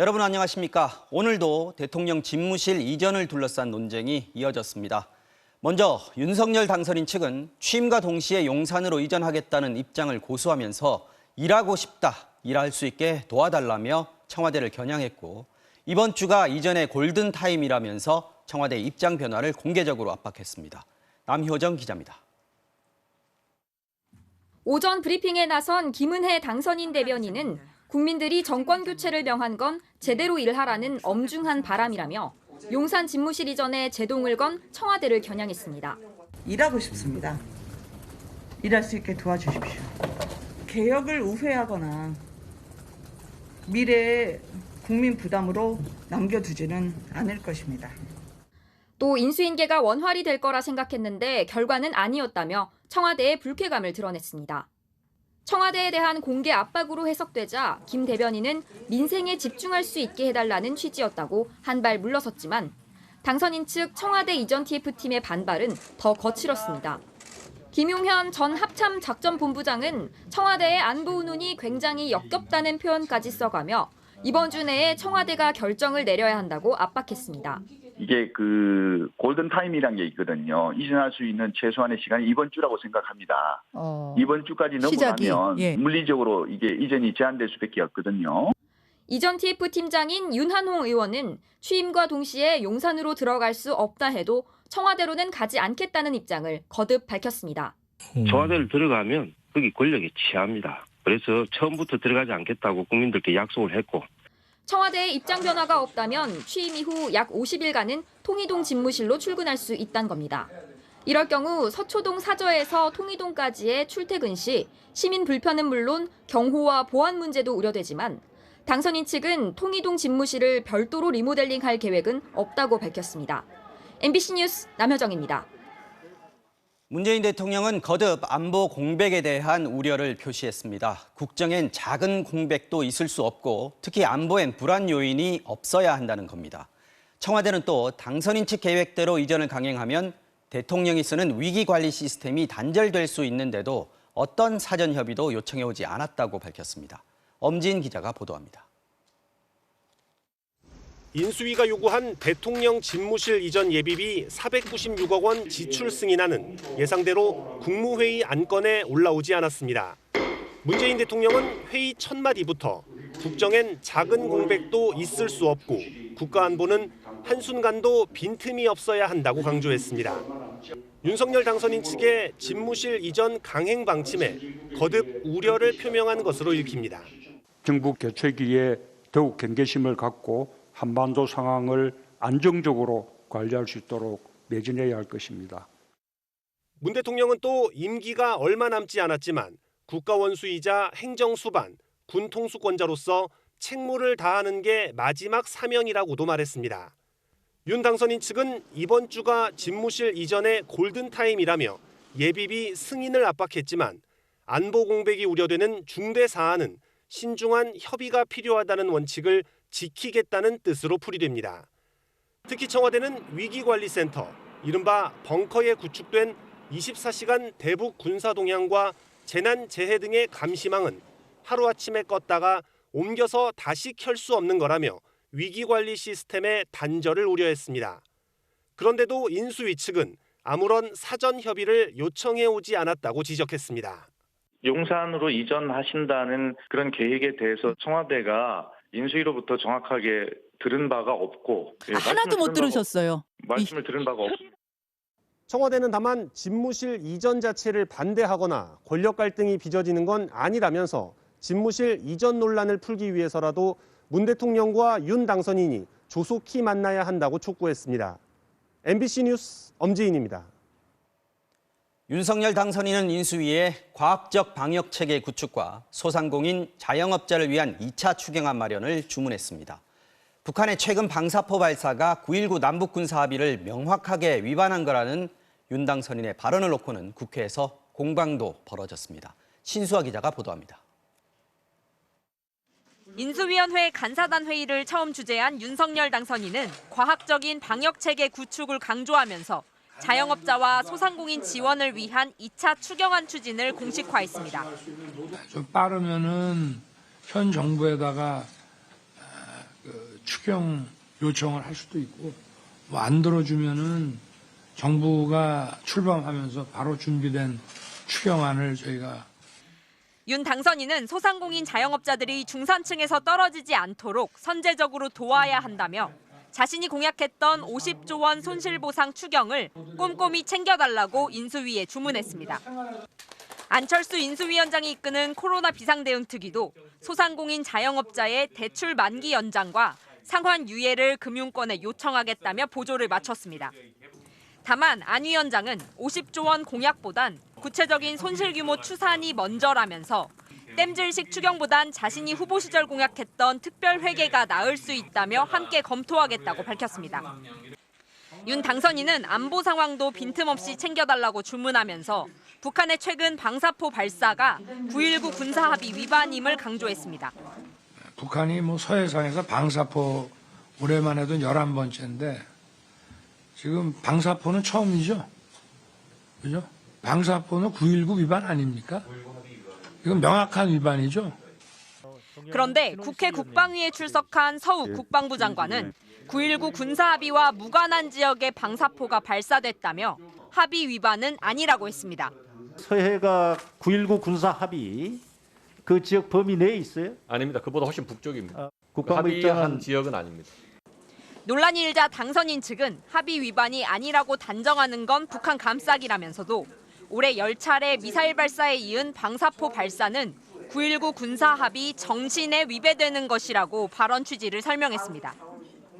여러분 안녕하십니까? 오늘도 대통령 집무실 이전을 둘러싼 논쟁이 이어졌습니다. 먼저 윤석열 당선인 측은 취임과 동시에 용산으로 이전하겠다는 입장을 고수하면서 일하고 싶다, 일할 수 있게 도와달라며 청와대를 겨냥했고, 이번 주가 이전의 골든타임이라면서 청와대 입장 변화를 공개적으로 압박했습니다. 남효정 기자입니다. 오전 브리핑에 나선 김은혜 당선인 대변인은 국민들이 정권 교체를 명한 건 제대로 일하라는 엄중한 바람이라며 용산 집무실 이전에 제동을 건 청와대를 겨냥했습니다. 일하고 싶습니다. 일할 수 있게 도와주십시오. 개혁을 우회하거나 미래에 국민 부담으로 남겨두지는 않을 것입니다. 또 인수인계가 원활히 될 거라 생각했는데 결과는 아니었다며 청와대의 불쾌감을 드러냈습니다. 청와대에 대한 공개 압박으로 해석되자 김 대변인은 민생에 집중할 수 있게 해달라는 취지였다고 한 발 물러섰지만 당선인 측 청와대 이전 TF팀의 반발은 더 거칠었습니다. 김용현 전 합참작전본부장은 청와대의 안보 운운이 굉장히 역겹다는 표현까지 써가며 이번 주 내에 청와대가 결정을 내려야 한다고 압박했습니다. 이게 골든타임이라는 게 있거든요. 이전할 수 있는 최소한의 시간이 이번 주라고 생각합니다. 이번 주까지 넘어가면 물리적으로 이게 이전이 제한될 수밖에 없거든요. 이전 TF 팀장인 윤한홍 의원은 취임과 동시에 용산으로 들어갈 수 없다 해도 청와대로는 가지 않겠다는 입장을 거듭 밝혔습니다. 청와대를 들어가면 거기 권력이 취합니다. 그래서 처음부터 들어가지 않겠다고 국민들께 약속을 했고, 청와대의 입장 변화가 없다면 취임 이후 약 50일간은 통이동 집무실로 출근할 수 있다는 겁니다. 이럴 경우 서초동 사저에서 통이동까지의 출퇴근 시 시민 불편은 물론 경호와 보안 문제도 우려되지만 당선인 측은 통이동 집무실을 별도로 리모델링할 계획은 없다고 밝혔습니다. MBC 뉴스 남효정입니다. 문재인 대통령은 거듭 안보 공백에 대한 우려를 표시했습니다. 국정엔 작은 공백도 있을 수 없고 특히 안보엔 불안 요인이 없어야 한다는 겁니다. 청와대는 또 당선인 측 계획대로 이전을 강행하면 대통령이 쓰는 위기관리 시스템이 단절될 수 있는데도 어떤 사전 협의도 요청해오지 않았다고 밝혔습니다. 엄지인 기자가 보도합니다. 인수위가 요구한 대통령 집무실 이전 예비비 496억 원 지출 승인안은 예상대로 국무회의 안건에 올라오지 않았습니다. 문재인 대통령은 회의 첫 마디부터 국정엔 작은 공백도 있을 수 없고 국가안보는 한순간도 빈틈이 없어야 한다고 강조했습니다. 윤석열 당선인 측의 집무실 이전 강행 방침에 거듭 우려를 표명한 것으로 읽힙니다. 정부 교체기에 더욱 경계심을 갖고 한반도 상황을 안정적으로 관리할 수 있도록 매진해야 할 것입니다. 문 대통령은 또 임기가 얼마 남지 않았지만 국가원수이자 행정수반, 군 통수권자로서 책무를 다하는 게 마지막 사명이라고도 말했습니다. 윤 당선인 측은 이번 주가 집무실 이전의 골든타임이라며 예비비 승인을 압박했지만 안보 공백이 우려되는 중대 사안은 신중한 협의가 필요하다는 원칙을 지키겠다는 뜻으로 풀이됩니다. 특히 청와대는 위기관리센터, 이른바 벙커에 구축된 24시간 대북 군사 동향과 재난 재해 등의 감시망은 하루아침에 껐다가 옮겨서 다시 켤 수 없는 거라며 위기관리 시스템의 단절을 우려했습니다. 그런데도 인수위 측은 아무런 사전 협의를 요청해오지 않았다고 지적했습니다. 용산으로 이전하신다는 그런 계획에 대해서 청와대가 인수위로부터 정확하게 들은 바가 없고 하나도 못 들으셨어요. 말씀을 들은 바가 없습니다. 청와대는 다만 집무실 이전 자체를 반대하거나 권력 갈등이 빚어지는 건 아니라면서 집무실 이전 논란을 풀기 위해서라도 문 대통령과 윤 당선인이 조속히 만나야 한다고 촉구했습니다. MBC 뉴스 엄지인입니다. 윤석열 당선인은 인수위에 과학적 방역체계 구축과 소상공인 자영업자를 위한 2차 추경안 마련을 주문했습니다. 북한의 최근 방사포 발사가 9.19 남북군사 합의를 명확하게 위반한 거라는 윤 당선인의 발언을 놓고는 국회에서 공방도 벌어졌습니다. 신수아 기자가 보도합니다. 인수위원회 간사단 회의를 처음 주재한 윤석열 당선인은 과학적인 방역체계 구축을 강조하면서 자영업자와 소상공인 지원을 위한 2차 추경안 추진을 공식화했습니다. 좀 빠르면은 현 정부에다가 추경 요청을 할 수도 있고 뭐 안 들어주면은 정부가 출범하면서 바로 준비된 추경안을 저희가 윤 당선인은 소상공인 자영업자들이 중산층에서 떨어지지 않도록 선제적으로 도와야 한다며 자신이 공약했던 50조 원 손실보상 추경을 꼼꼼히 챙겨달라고 인수위에 주문했습니다. 안철수 인수위원장이 이끄는 코로나 비상대응특위도 소상공인 자영업자의 대출 만기 연장과 상환 유예를 금융권에 요청하겠다며 보조를 마쳤습니다. 다만 안 위원장은 50조 원 공약보단 구체적인 손실 규모 추산이 먼저라면서 땜질식 추경보단 자신이 후보 시절 공약했던 특별 회계가 나을 수 있다며 함께 검토하겠다고 밝혔습니다. 윤 당선인은 안보 상황도 빈틈없이 챙겨달라고 주문하면서 북한의 최근 방사포 발사가 9.19 군사합의 위반임을 강조했습니다. 북한이 뭐 서해상에서 방사포 올해만 해도 11번째인데 지금 방사포는 처음이죠. 그죠? 방사포는 9.19 위반 아닙니까? 이건 명확한 위반이죠. 그런데 국회 국방위에 출석한 서욱 국방부 장관은 9.19 군사합의와 무관한 지역에 방사포가 발사됐다며 합의 위반은 아니라고 했습니다. 서해가 9.19 군사합의 그 지역 범위 내에 있어요? 아닙니다. 그보다 훨씬 북쪽입니다. 국방부 입장은 합의한 지역은 아닙니다. 논란이 일자 당선인 측은 합의 위반이 아니라고 단정하는 건 북한 감싸기라면서도 올해 10차례 미사일 발사에 이은 방사포 발사는 9.19 군사합의 정신에 위배되는 것이라고 발언 취지를 설명했습니다.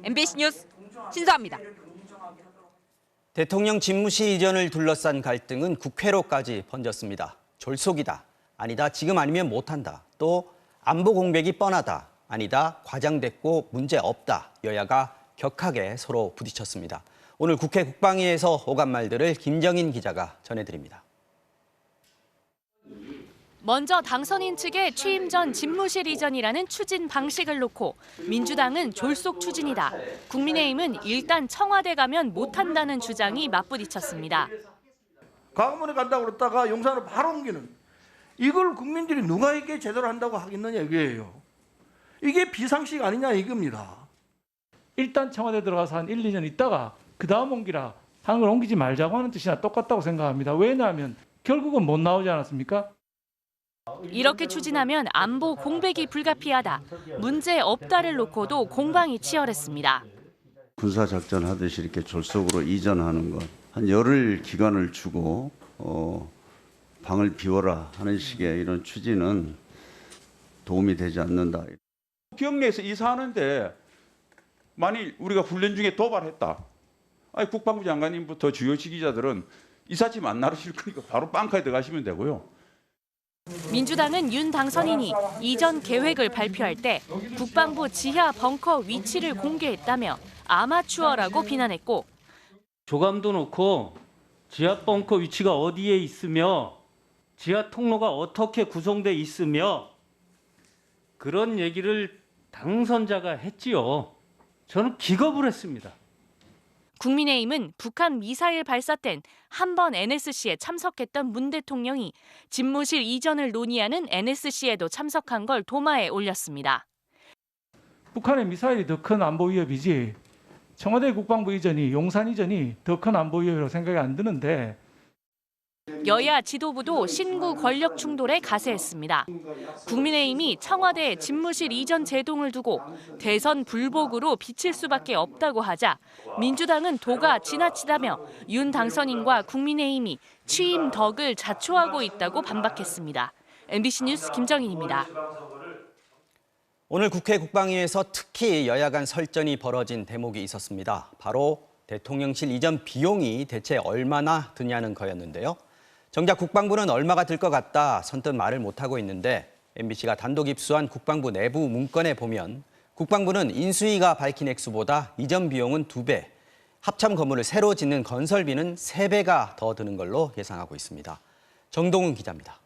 MBC 뉴스 신서아입니다. 대통령 집무실 이전을 둘러싼 갈등은 국회로까지 번졌습니다. 졸속이다. 아니다. 지금 아니면 못한다. 또 안보 공백이 뻔하다. 아니다. 과장됐고 문제 없다. 여야가 격하게 서로 부딪혔습니다. 오늘 국회 국방위에서 오간 말들을 김정인 기자가 전해드립니다. 먼저 당선인 측의 취임 전 집무실 이전이라는 추진 방식을 놓고 민주당은 졸속 추진이다. 국민의힘은 일단 청와대 가면 못한다는 주장이 맞부딪혔습니다. 광화문에 간다고 그랬다가 용산으로 바로 옮기는 이걸 국민들이 누가 이게 제대로 한다고 하겠느냐 이거예요. 이게 비상식 아니냐 이겁니다. 일단 청와대 들어가서 한 1, 2년 있다가 그 다음 옮기라 하는 걸 옮기지 말자고 하는 뜻이나 똑같다고 생각합니다. 왜냐하면 결국은 못 나오지 않았습니까? 이렇게 추진하면 안보 공백이 불가피하다. 문제 없다를 놓고도 공방이 치열했습니다. 군사작전 하듯이 이렇게 졸속으로 이전하는 것, 한 열흘 기간을 주고 방을 비워라 하는 식의 이런 추진은 도움이 되지 않는다. 경내에서 이사하는데 만일 우리가 훈련 중에 도발했다. 아니 국방부 장관님부터 주요 지휘자들은 이삿짐 안 나르실 거니까 바로 빵카에 들어가시면 되고요. 민주당은 윤 당선인이 이전 계획을 발표할 때 국방부 지하 벙커 위치를 공개했다며 아마추어라고 비난했고 조감도 놓고 지하 벙커 위치가 어디에 있으며 지하 통로가 어떻게 구성돼 있으며 그런 얘기를 당선자가 했지요. 저는 기겁을 했습니다. 국민의힘은 북한 미사일 발사 땐 한 번 NSC에 참석했던 문 대통령이 집무실 이전을 논의하는 NSC에도 참석한 걸 도마에 올렸습니다. 북한의 미사일이 더 큰 안보 위협이지 청와대 국방부 이전이 용산 이전이 더 큰 안보 위협이라고 생각이 안 드는데 여야 지도부도 신구 권력 충돌에 가세했습니다. 국민의힘이 청와대 집무실 이전 제동을 두고 대선 불복으로 비칠 수밖에 없다고 하자 민주당은 도가 지나치다며 윤 당선인과 국민의힘이 취임 덕을 자초하고 있다고 반박했습니다. MBC 뉴스 김정인입니다. 오늘 국회 국방위에서 특히 여야 간 설전이 벌어진 대목이 있었습니다. 바로 대통령실 이전 비용이 대체 얼마나 드냐는 거였는데요. 정작 국방부는 얼마가 들 것 같다 선뜻 말을 못하고 있는데 MBC가 단독 입수한 국방부 내부 문건에 보면 국방부는 인수위가 밝힌 액수보다 이전 비용은 2배, 합참 건물을 새로 짓는 건설비는 3배가 더 드는 걸로 예상하고 있습니다. 정동훈 기자입니다.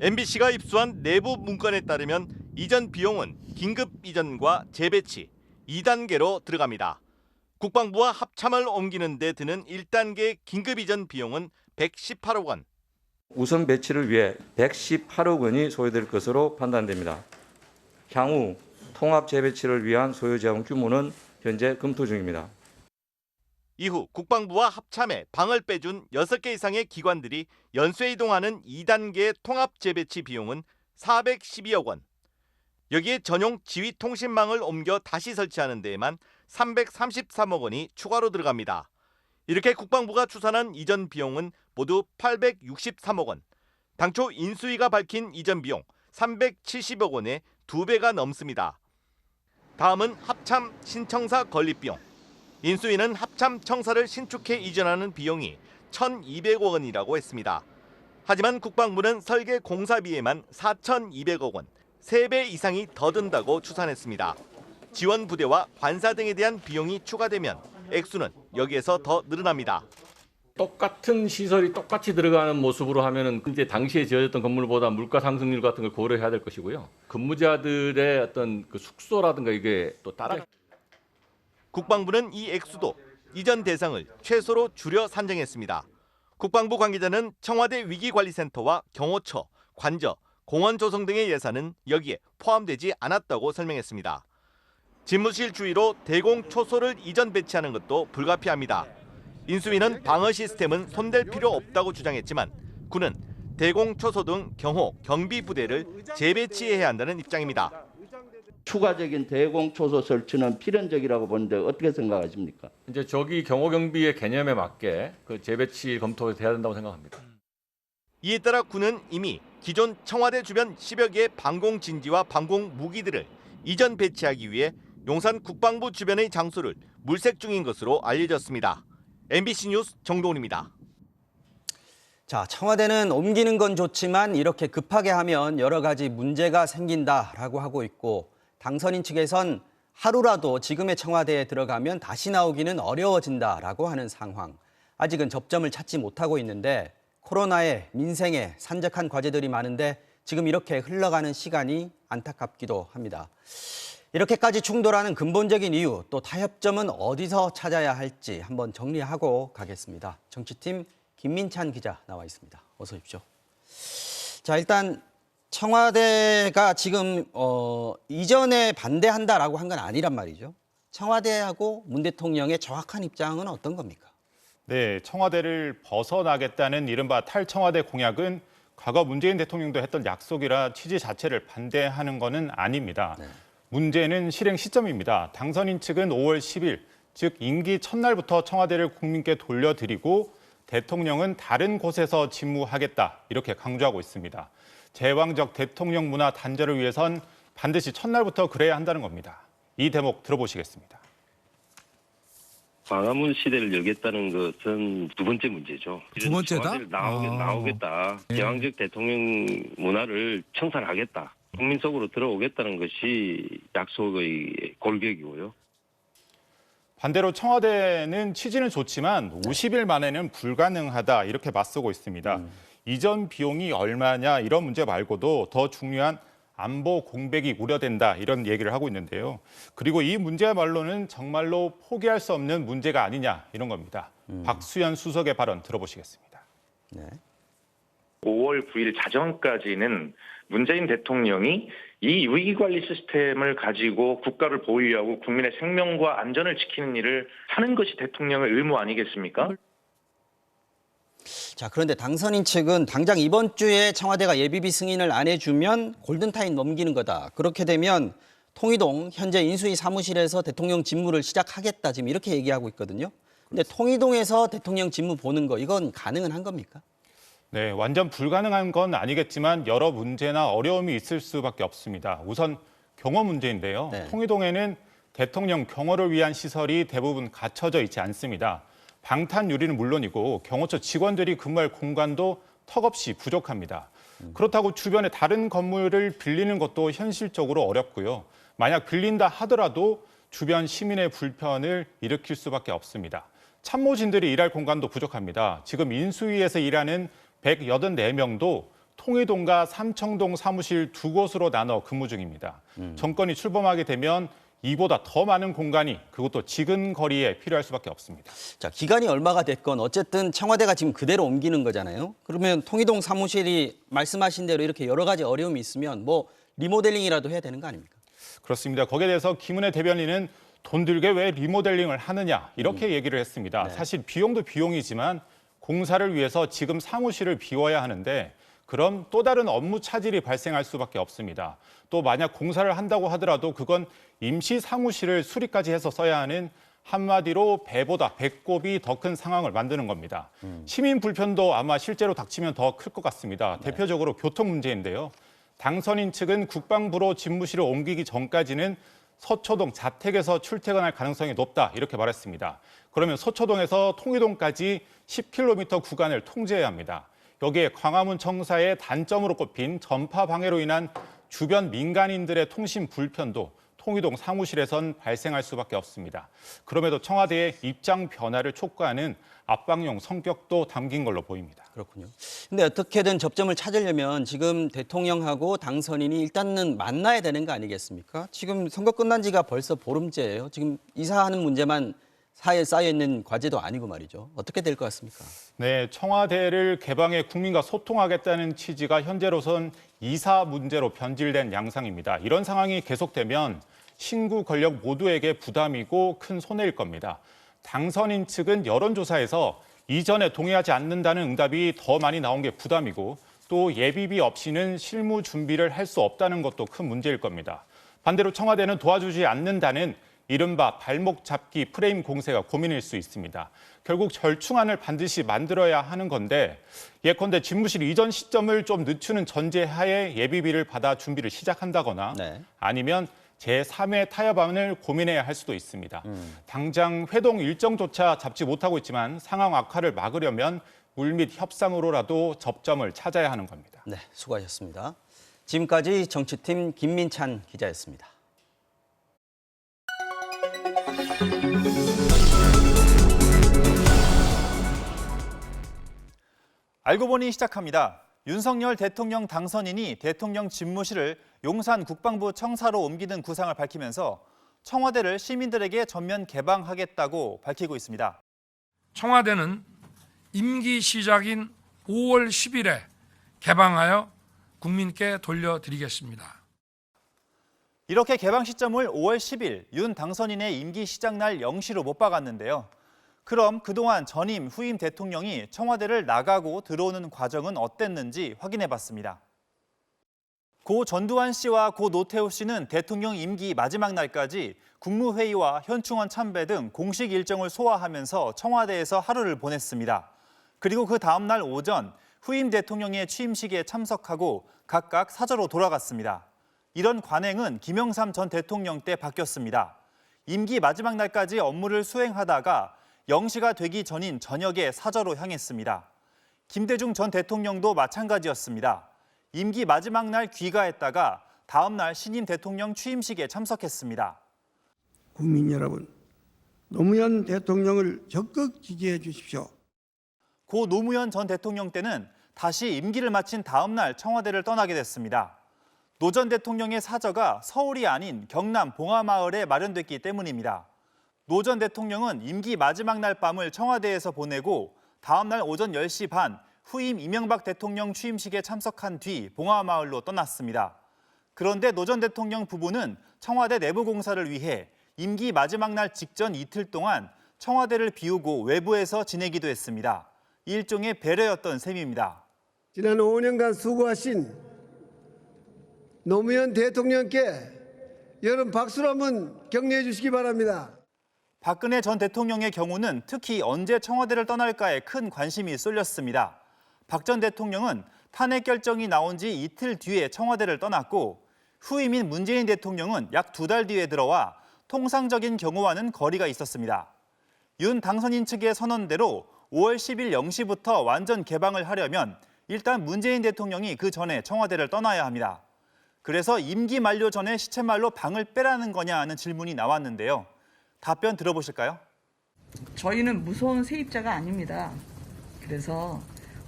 MBC가 입수한 내부 문건에 따르면 이전 비용은 긴급 이전과 재배치 2단계로 들어갑니다. 국방부와 합참을 옮기는 데 드는 1단계 긴급 이전 비용은 118억 원. 우선 배치를 위해 118억 원이 소요될 것으로 판단됩니다. 향후 통합 재배치를 위한 소요 자원 규모는 현재 검토 중입니다. 이후 국방부와 합참에 방을 빼준 6개 이상의 기관들이 연쇄 이동하는 2단계 통합 재배치 비용은 412억 원. 여기에 전용 지휘통신망을 옮겨 다시 설치하는 데에만 333억 원이 추가로 들어갑니다. 이렇게 국방부가 추산한 이전 비용은 모두 863억 원. 당초 인수위가 밝힌 이전 비용 370억 원의 2배가 넘습니다. 다음은 합참 신청사 건립 비용. 인수위는 합참 청사를 신축해 이전하는 비용이 1,200억 원이라고 했습니다. 하지만 국방부는 설계 공사비에만 4,200억 원, 3배 이상이 더 든다고 추산했습니다. 지원 부대와 관사 등에 대한 비용이 추가되면 액수는 여기에서 더 늘어납니다. 똑같은 시설이 똑같이 들어가는 모습으로 하면은 이제 당시에 지어졌던 건물보다 물가 상승률 같은 걸 고려해야 될 것이고요. 근무자들의 어떤 그 숙소라든가 이게 또 따라. 국방부는 이 액수도 이전 대상을 최소로 줄여 산정했습니다. 국방부 관계자는 청와대 위기관리센터와 경호처, 관저, 공원 조성 등의 예산은 여기에 포함되지 않았다고 설명했습니다. 집무실 주위로 대공 초소를 이전 배치하는 것도 불가피합니다. 인수위는 방어 시스템은 손댈 필요 없다고 주장했지만 군은 대공 초소 등 경호, 경비 부대를 재배치해야 한다는 입장입니다. 추가적인 대공 초소 설치는 필연적이라고 보는데 어떻게 생각하십니까? 이제 저기 경호 경비의 개념에 맞게 그 재배치 검토가 돼야 된다고 생각합니다. 이에 따라 군은 이미 기존 청와대 주변 10여 개의 방공 진지와 방공 무기들을 이전 배치하기 위해 용산 국방부 주변의 장소를 물색 중인 것으로 알려졌습니다. MBC 뉴스 정도훈입니다. 자, 청와대는 옮기는 건 좋지만 이렇게 급하게 하면 여러 가지 문제가 생긴다라고 하고 있고 당선인 측에선 하루라도 지금의 청와대에 들어가면 다시 나오기는 어려워진다라고 하는 상황. 아직은 접점을 찾지 못하고 있는데 코로나에 민생에 산적한 과제들이 많은데 지금 이렇게 흘러가는 시간이 안타깝기도 합니다. 이렇게까지 충돌하는 근본적인 이유 또 타협점은 어디서 찾아야 할지 한번 정리하고 가겠습니다. 정치팀 김민찬 기자 나와 있습니다. 어서 오십시오. 자, 일단 청와대가 지금 이전에 반대한다라고 한 건 아니란 말이죠. 청와대하고 문 대통령의 정확한 입장은 어떤 겁니까? 네, 청와대를 벗어나겠다는 이른바 탈청와대 공약은 과거 문재인 대통령도 했던 약속이라 취지 자체를 반대하는 것은 아닙니다. 네. 문제는 실행 시점입니다. 당선인 측은 5월 10일, 즉 임기 첫날부터 청와대를 국민께 돌려드리고 대통령은 다른 곳에서 직무하겠다 이렇게 강조하고 있습니다. 제왕적 대통령 문화 단절을 위해선 반드시 첫날부터 그래야 한다는 겁니다. 이 대목 들어보시겠습니다. 광화문 시대를 열겠다는 것은 두 번째 문제죠. 두 번째다? 나오겠다. 네. 제왕적 대통령 문화를 청산하겠다. 국민 속으로 들어오겠다는 것이 약속의 골격이고요. 반대로 청와대는 취지는 좋지만 50일 만에는 불가능하다 이렇게 맞서고 있습니다. 이전 비용이 얼마냐 이런 문제 말고도 더 중요한 안보 공백이 우려된다 이런 얘기를 하고 있는데요. 그리고 이 문제야말로는 정말로 포기할 수 없는 문제가 아니냐 이런 겁니다. 박수현 수석의 발언 들어보시겠습니다. 네. 5월 9일 자정까지는 문재인 대통령이 이 위기관리 시스템을 가지고 국가를 보유하고 국민의 생명과 안전을 지키는 일을 하는 것이 대통령의 의무 아니겠습니까? 자, 그런데 당선인 측은 당장 이번 주에 청와대가 예비비 승인을 안 해주면 골든타임 넘기는 거다. 그렇게 되면 통이동 현재 인수위 사무실에서 대통령 직무를 시작하겠다. 지금 이렇게 얘기하고 있거든요. 근데 통이동에서 대통령 직무 보는 거 이건 가능은 한 겁니까? 네, 완전 불가능한 건 아니겠지만 여러 문제나 어려움이 있을 수밖에 없습니다. 우선 경호 문제인데요. 네. 통이동에는 대통령 경호를 위한 시설이 대부분 갖춰져 있지 않습니다. 방탄 유리는 물론이고 경호처 직원들이 근무할 공간도 턱없이 부족합니다. 그렇다고 주변에 다른 건물을 빌리는 것도 현실적으로 어렵고요. 만약 빌린다 하더라도 주변 시민의 불편을 일으킬 수밖에 없습니다. 참모진들이 일할 공간도 부족합니다. 지금 인수위에서 일하는 184명도 통이동과 삼청동 사무실 두 곳으로 나눠 근무 중입니다. 정권이 출범하게 되면 이보다 더 많은 공간이 그것도 지근 거리에 필요할 수밖에 없습니다. 자, 기간이 얼마가 됐건 어쨌든 청와대가 지금 그대로 옮기는 거잖아요. 그러면 통이동 사무실이 말씀하신 대로 이렇게 여러 가지 어려움이 있으면 뭐 리모델링이라도 해야 되는 거 아닙니까? 그렇습니다. 거기에 대해서 김은혜 대변인은 돈 들게 왜 리모델링을 하느냐 이렇게 얘기를 했습니다. 사실 비용도 비용이지만 공사를 위해서 지금 사무실을 비워야 하는데 그럼 또 다른 업무 차질이 발생할 수밖에 없습니다. 또 만약 공사를 한다고 하더라도 그건 임시 사무실을 수리까지 해서 써야 하는 한마디로 배보다 배꼽이 더 큰 상황을 만드는 겁니다. 시민 불편도 아마 실제로 닥치면 더 클 것 같습니다. 대표적으로 교통 문제인데요. 당선인 측은 국방부로 집무실을 옮기기 전까지는 서초동 자택에서 출퇴근할 가능성이 높다 이렇게 말했습니다. 그러면 서초동에서 통일동까지 10km 구간을 통제해야 합니다. 여기에 광화문 청사의 단점으로 꼽힌 전파 방해로 인한 주변 민간인들의 통신 불편도 통일동 사무실에선 발생할 수밖에 없습니다. 그럼에도 청와대의 입장 변화를 촉구하는 압박용 성격도 담긴 걸로 보입니다. 그렇군요. 근데 어떻게든 접점을 찾으려면 지금 대통령하고 당선인이 일단은 만나야 되는 거 아니겠습니까? 지금 선거 끝난 지가 벌써 보름째예요. 지금 이사하는 문제만 사이에 쌓여있는 과제도 아니고 말이죠. 어떻게 될 것 같습니까? 네, 청와대를 개방해 국민과 소통하겠다는 취지가 현재로선 이사 문제로 변질된 양상입니다. 이런 상황이 계속되면 신구 권력 모두에게 부담이고 큰 손해일 겁니다. 당선인 측은 여론조사에서 이전에 동의하지 않는다는 응답이 더 많이 나온 게 부담이고 또 예비비 없이는 실무 준비를 할 수 없다는 것도 큰 문제일 겁니다. 반대로 청와대는 도와주지 않는다는 이른바 발목 잡기 프레임 공세가 고민일 수 있습니다. 결국 절충안을 반드시 만들어야 하는 건데 예컨대 집무실 이전 시점을 좀 늦추는 전제하에 예비비를 받아 준비를 시작한다거나 아니면 제3의 타협안을 고민해야 할 수도 있습니다. 당장 회동 일정조차 잡지 못하고 있지만 상황 악화를 막으려면 물밑 협상으로라도 접점을 찾아야 하는 겁니다. 네, 수고하셨습니다. 지금까지 정치팀 김민찬 기자였습니다. 알고 보니 시작합니다. 윤석열 대통령 당선인이 대통령 집무실을 용산 국방부 청사로 옮기는 구상을 밝히면서 청와대를 시민들에게 전면 개방하겠다고 밝히고 있습니다. 청와대는 임기 시작인 5월 10일에 개방하여 국민께 돌려드리겠습니다. 이렇게 개방 시점을 5월 10일 윤 당선인의 임기 시작 날 0시로 못 박았는데요. 그럼 그동안 전임, 후임 대통령이 청와대를 나가고 들어오는 과정은 어땠는지 확인해봤습니다. 고 전두환 씨와 고 노태우 씨는 대통령 임기 마지막 날까지 국무회의와 현충원 참배 등 공식 일정을 소화하면서 청와대에서 하루를 보냈습니다. 그리고 그 다음 날 오전 후임 대통령의 취임식에 참석하고 각각 사저로 돌아갔습니다. 이런 관행은 김영삼 전 대통령 때 바뀌었습니다. 임기 마지막 날까지 업무를 수행하다가 0시가 되기 전인 저녁에 사저로 향했습니다. 김대중 전 대통령도 마찬가지였습니다. 임기 마지막 날 귀가했다가 다음 날 신임 대통령 취임식에 참석했습니다. 국민 여러분, 노무현 대통령을 적극 지지해 주십시오. 고 노무현 전 대통령 때는 다시 임기를 마친 다음 날 청와대를 떠나게 됐습니다. 노 전 대통령의 사저가 서울이 아닌 경남 봉화마을에 마련됐기 때문입니다. 노 전 대통령은 임기 마지막 날 밤을 청와대에서 보내고 다음 날 오전 10시 반 후임 이명박 대통령 취임식에 참석한 뒤 봉화마을로 떠났습니다. 그런데 노 전 대통령 부부는 청와대 내부 공사를 위해 임기 마지막 날 직전 이틀 동안 청와대를 비우고 외부에서 지내기도 했습니다. 일종의 배려였던 셈입니다. 지난 5년간 수고하신 노무현 대통령께 여러분 박수로 한번 격려해 주시기 바랍니다. 박근혜 전 대통령의 경우는 특히 언제 청와대를 떠날까에 큰 관심이 쏠렸습니다. 박 전 대통령은 탄핵 결정이 나온 지 이틀 뒤에 청와대를 떠났고 후임인 문재인 대통령은 약 2달 뒤에 들어와 통상적인 경우와는 거리가 있었습니다. 윤 당선인 측의 선언대로 5월 10일 0시부터 완전 개방을 하려면 일단 문재인 대통령이 그 전에 청와대를 떠나야 합니다. 그래서 임기 만료 전에 시체말로 방을 빼라는 거냐 하는 질문이 나왔는데요. 답변 들어보실까요? 저희는 무서운 세입자가 아닙니다. 그래서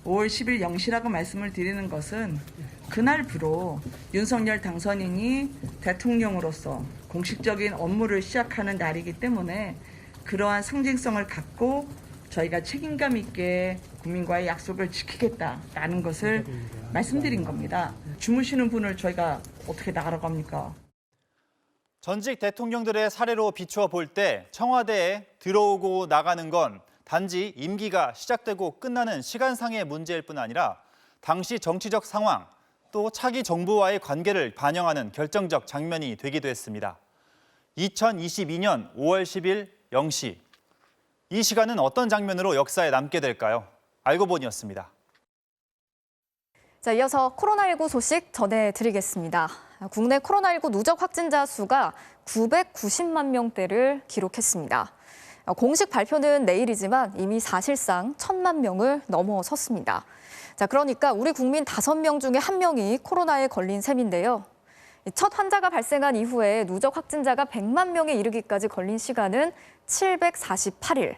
5월 10일 0시라고 말씀을 드리는 것은 그날부로 윤석열 당선인이 대통령으로서 공식적인 업무를 시작하는 날이기 때문에 그러한 상징성을 갖고 저희가 책임감 있게 국민과의 약속을 지키겠다라는 것을 말씀드린 겁니다. 주무시는 분을 저희가 어떻게 나가라고 합니까? 전직 대통령들의 사례로 비추어 볼 때 청와대에 들어오고 나가는 건 단지 임기가 시작되고 끝나는 시간상의 문제일 뿐 아니라 당시 정치적 상황, 또 차기 정부와의 관계를 반영하는 결정적 장면이 되기도 했습니다. 2022년 5월 10일 0시. 이 시간은 어떤 장면으로 역사에 남게 될까요? 알고 보니였습니다. 자, 이어서 코로나19 소식 전해드리겠습니다. 국내 코로나19 누적 확진자 수가 990만 명대를 기록했습니다. 공식 발표는 내일이지만 이미 사실상 1,000만 명을 넘어섰습니다. 자, 그러니까 우리 국민 5명 중에 1명이 코로나에 걸린 셈인데요. 첫 환자가 발생한 이후에 누적 확진자가 100만 명에 이르기까지 걸린 시간은 748일.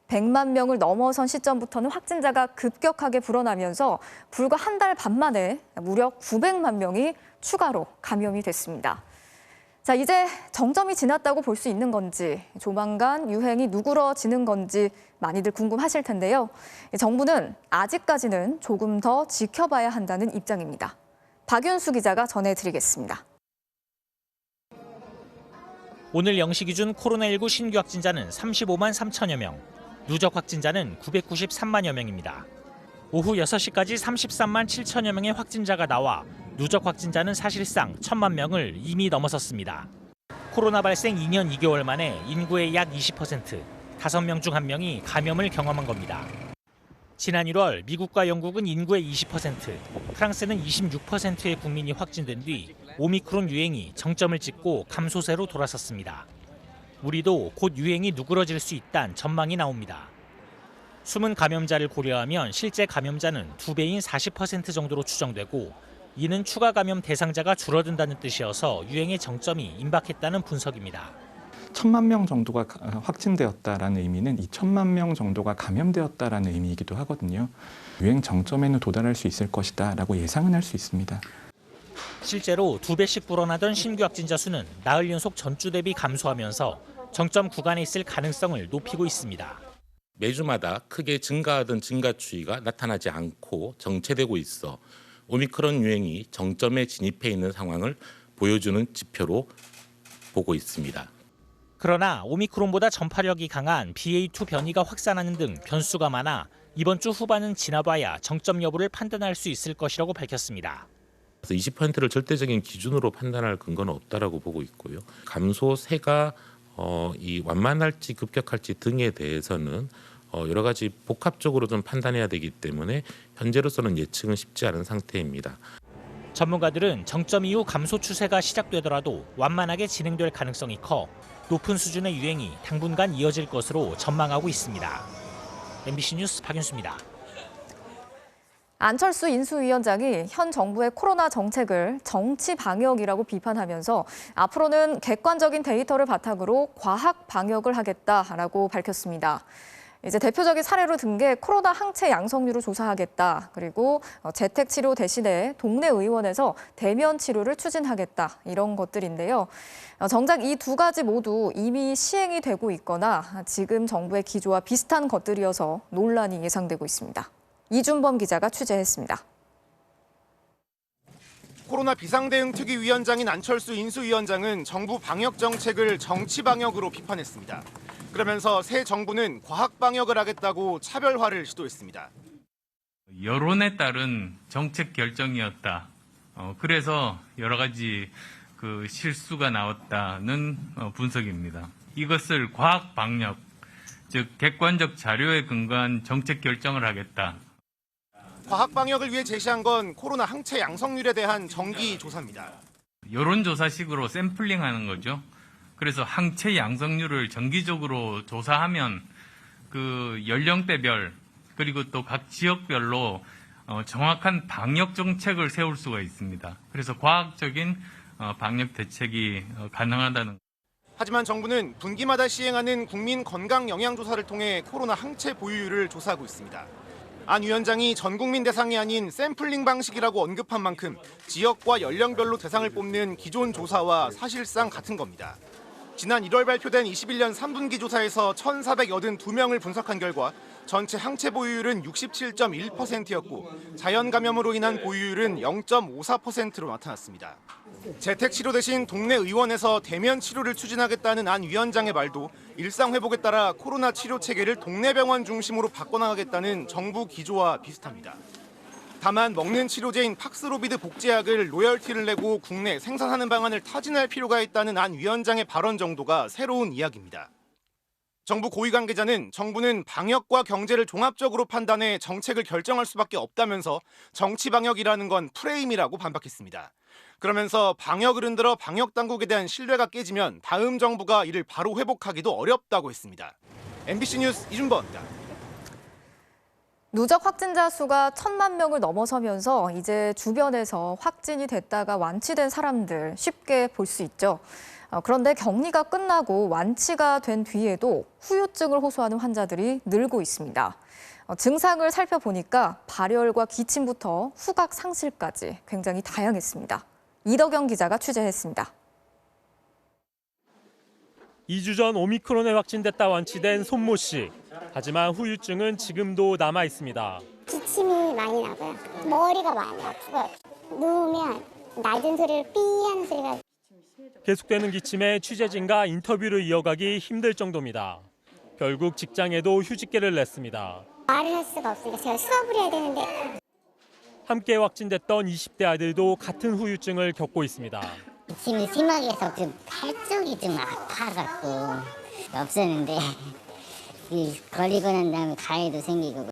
100만 명을 넘어선 시점부터는 확진자가 급격하게 불어나면서 불과 한 달 반 만에 무려 900만 명이 추가로 감염이 됐습니다. 자, 이제 정점이 지났다고 볼 수 있는 건지, 조만간 유행이 누그러지는 건지 많이들 궁금하실 텐데요. 정부는 아직까지는 조금 더 지켜봐야 한다는 입장입니다. 박윤수 기자가 전해드리겠습니다. 오늘 0시 기준 코로나19 신규 확진자는 35만 3천여 명, 누적 확진자는 993만여 명입니다. 오후 6시까지 33만 7천여 명의 확진자가 나와 누적 확진자는 사실상 1,000만 명을 이미 넘어섰습니다. 코로나 발생 2년 2개월 만에 인구의 약 20%, 5명 중 1명이 감염을 경험한 겁니다. 지난 1월 미국과 영국은 인구의 20%, 프랑스는 26%의 국민이 확진된 뒤 오미크론 유행이 정점을 찍고 감소세로 돌아섰습니다. 우리도 곧 유행이 누그러질 수 있다는 전망이 나옵니다. 숨은 감염자를 고려하면 실제 감염자는 2배인 40% 정도로 추정되고, 이는 추가 감염 대상자가 줄어든다는 뜻이어서 유행의 정점이 임박했다는 분석입니다. 1,000만 명 정도가 확진되었다라는 의미는 이 1,000만 명 정도가 감염되었다라는 의미이기도 하거든요. 유행 정점에는 도달할 수 있을 것이다라고 예상은 할 수 있습니다. 실제로 2배씩 불어나던 신규 확진자 수는 나흘 연속 전주 대비 감소하면서 정점 구간에 있을 가능성을 높이고 있습니다. 매주마다 크게 증가하던 증가 추이가 나타나지 않고 정체되고 있어 오미크론 유행이 정점에 진입해 있는 상황을 보여주는 지표로 보고 있습니다. 그러나 오미크론보다 전파력이 강한 BA2 변이가 확산하는 등 변수가 많아 이번 주 후반은 지나봐야 정점 여부를 판단할 수 있을 것이라고 밝혔습니다. 20%를 절대적인 기준으로 판단할 근거는 없다라고 보고 있고요. 감소세가 이 완만할지 급격할지 등에 대해서는 여러 가지 복합적으로 좀 판단해야 되기 때문에 현재로서는 예측은 쉽지 않은 상태입니다. 전문가들은 정점 이후 감소 추세가 시작되더라도 완만하게 진행될 가능성이 커 높은 수준의 유행이 당분간 이어질 것으로 전망하고 있습니다. MBC 뉴스 박윤수입니다. 안철수 인수위원장이 현 정부의 코로나 정책을 정치 방역이라고 비판하면서 앞으로는 객관적인 데이터를 바탕으로 과학 방역을 하겠다라고 밝혔습니다. 이제 대표적인 사례로 든 게 코로나 항체 양성률을 조사하겠다. 그리고 재택 치료 대신에 동네 의원에서 대면 치료를 추진하겠다. 이런 것들인데요. 정작 이 두 가지 모두 이미 시행이 되고 있거나 지금 정부의 기조와 비슷한 것들이어서 논란이 예상되고 있습니다. 이준범 기자가 취재했습니다. 코로나 비상대응특위위원장인 안철수 인수위원장은 정부 방역 정책을 정치 방역으로 비판했습니다. 그러면서 새 정부는 과학 방역을 하겠다고 차별화를 시도했습니다. 여론에 따른 정책 결정이었다. 그래서 여러 가지 실수가 나왔다는 분석입니다. 이것을 과학 방역, 즉 객관적 자료에 근거한 정책 결정을 하겠다. 과학 방역을 위해 제시한 건 코로나 항체 양성률에 대한 정기 조사입니다. 여론조사식으로 샘플링하는 거죠. 그래서 항체 양성률을 정기적으로 조사하면 그 연령대별 그리고 또 각 지역별로 정확한 방역 정책을 세울 수가 있습니다. 그래서 과학적인 방역 대책이 가능하다는. 하지만 정부는 분기마다 시행하는 국민 건강 영양 조사를 통해 코로나 항체 보유율을 조사하고 있습니다. 안 위원장이 전 국민 대상이 아닌 샘플링 방식이라고 언급한 만큼 지역과 연령별로 대상을 뽑는 기존 조사와 사실상 같은 겁니다. 지난 1월 발표된 21년 3분기 조사에서 1,482명을 분석한 결과 전체 항체 보유율은 67.1%였고 자연 감염으로 인한 보유율은 0.54%로 나타났습니다. 재택 치료 대신 동네 의원에서 대면 치료를 추진하겠다는 안 위원장의 말도 일상 회복에 따라 코로나 치료 체계를 동네 병원 중심으로 바꿔나가겠다는 정부 기조와 비슷합니다. 다만 먹는 치료제인 팍스로비드 복제약을 로열티를 내고 국내 생산하는 방안을 타진할 필요가 있다는 안 위원장의 발언 정도가 새로운 이야기입니다. 정부 고위 관계자는 정부는 방역과 경제를 종합적으로 판단해 정책을 결정할 수밖에 없다면서 정치 방역이라는 건 프레임이라고 반박했습니다. 그러면서 방역을 흔들어 방역 당국에 대한 신뢰가 깨지면 다음 정부가 이를 바로 회복하기도 어렵다고 했습니다. MBC 뉴스 이준범입니다. 누적 확진자 수가 1,000만 명을 넘어서면서 이제 주변에서 확진이 됐다가 완치된 사람들 쉽게 볼 수 있죠. 그런데 격리가 끝나고 완치가 된 뒤에도 후유증을 호소하는 환자들이 늘고 있습니다. 증상을 살펴보니까 발열과 기침부터 후각 상실까지 굉장히 다양했습니다. 이덕영 기자가 취재했습니다. 2주 전 오미크론에 확진됐다 완치된 손모 씨. 하지만 후유증은 지금도 남아 있습니다. 기침이 많이 나고요. 머리가 많이 아프고요. 누우면 낮은 소리를 삐 하는 소리가. 계속되는 기침에 취재진과 인터뷰를 이어가기 힘들 정도입니다. 결국 직장에도 휴직계를 냈습니다. 말을 할 수가 없으니까 제가 수업을 해야 되는데. 함께 확진됐던 20대 아들도 같은 후유증을 겪고 있습니다. 기침이 심하게 해서 팔 쪽이 좀 아파갖고 없었는데 걸리고 난 다음에 가해도 생기고.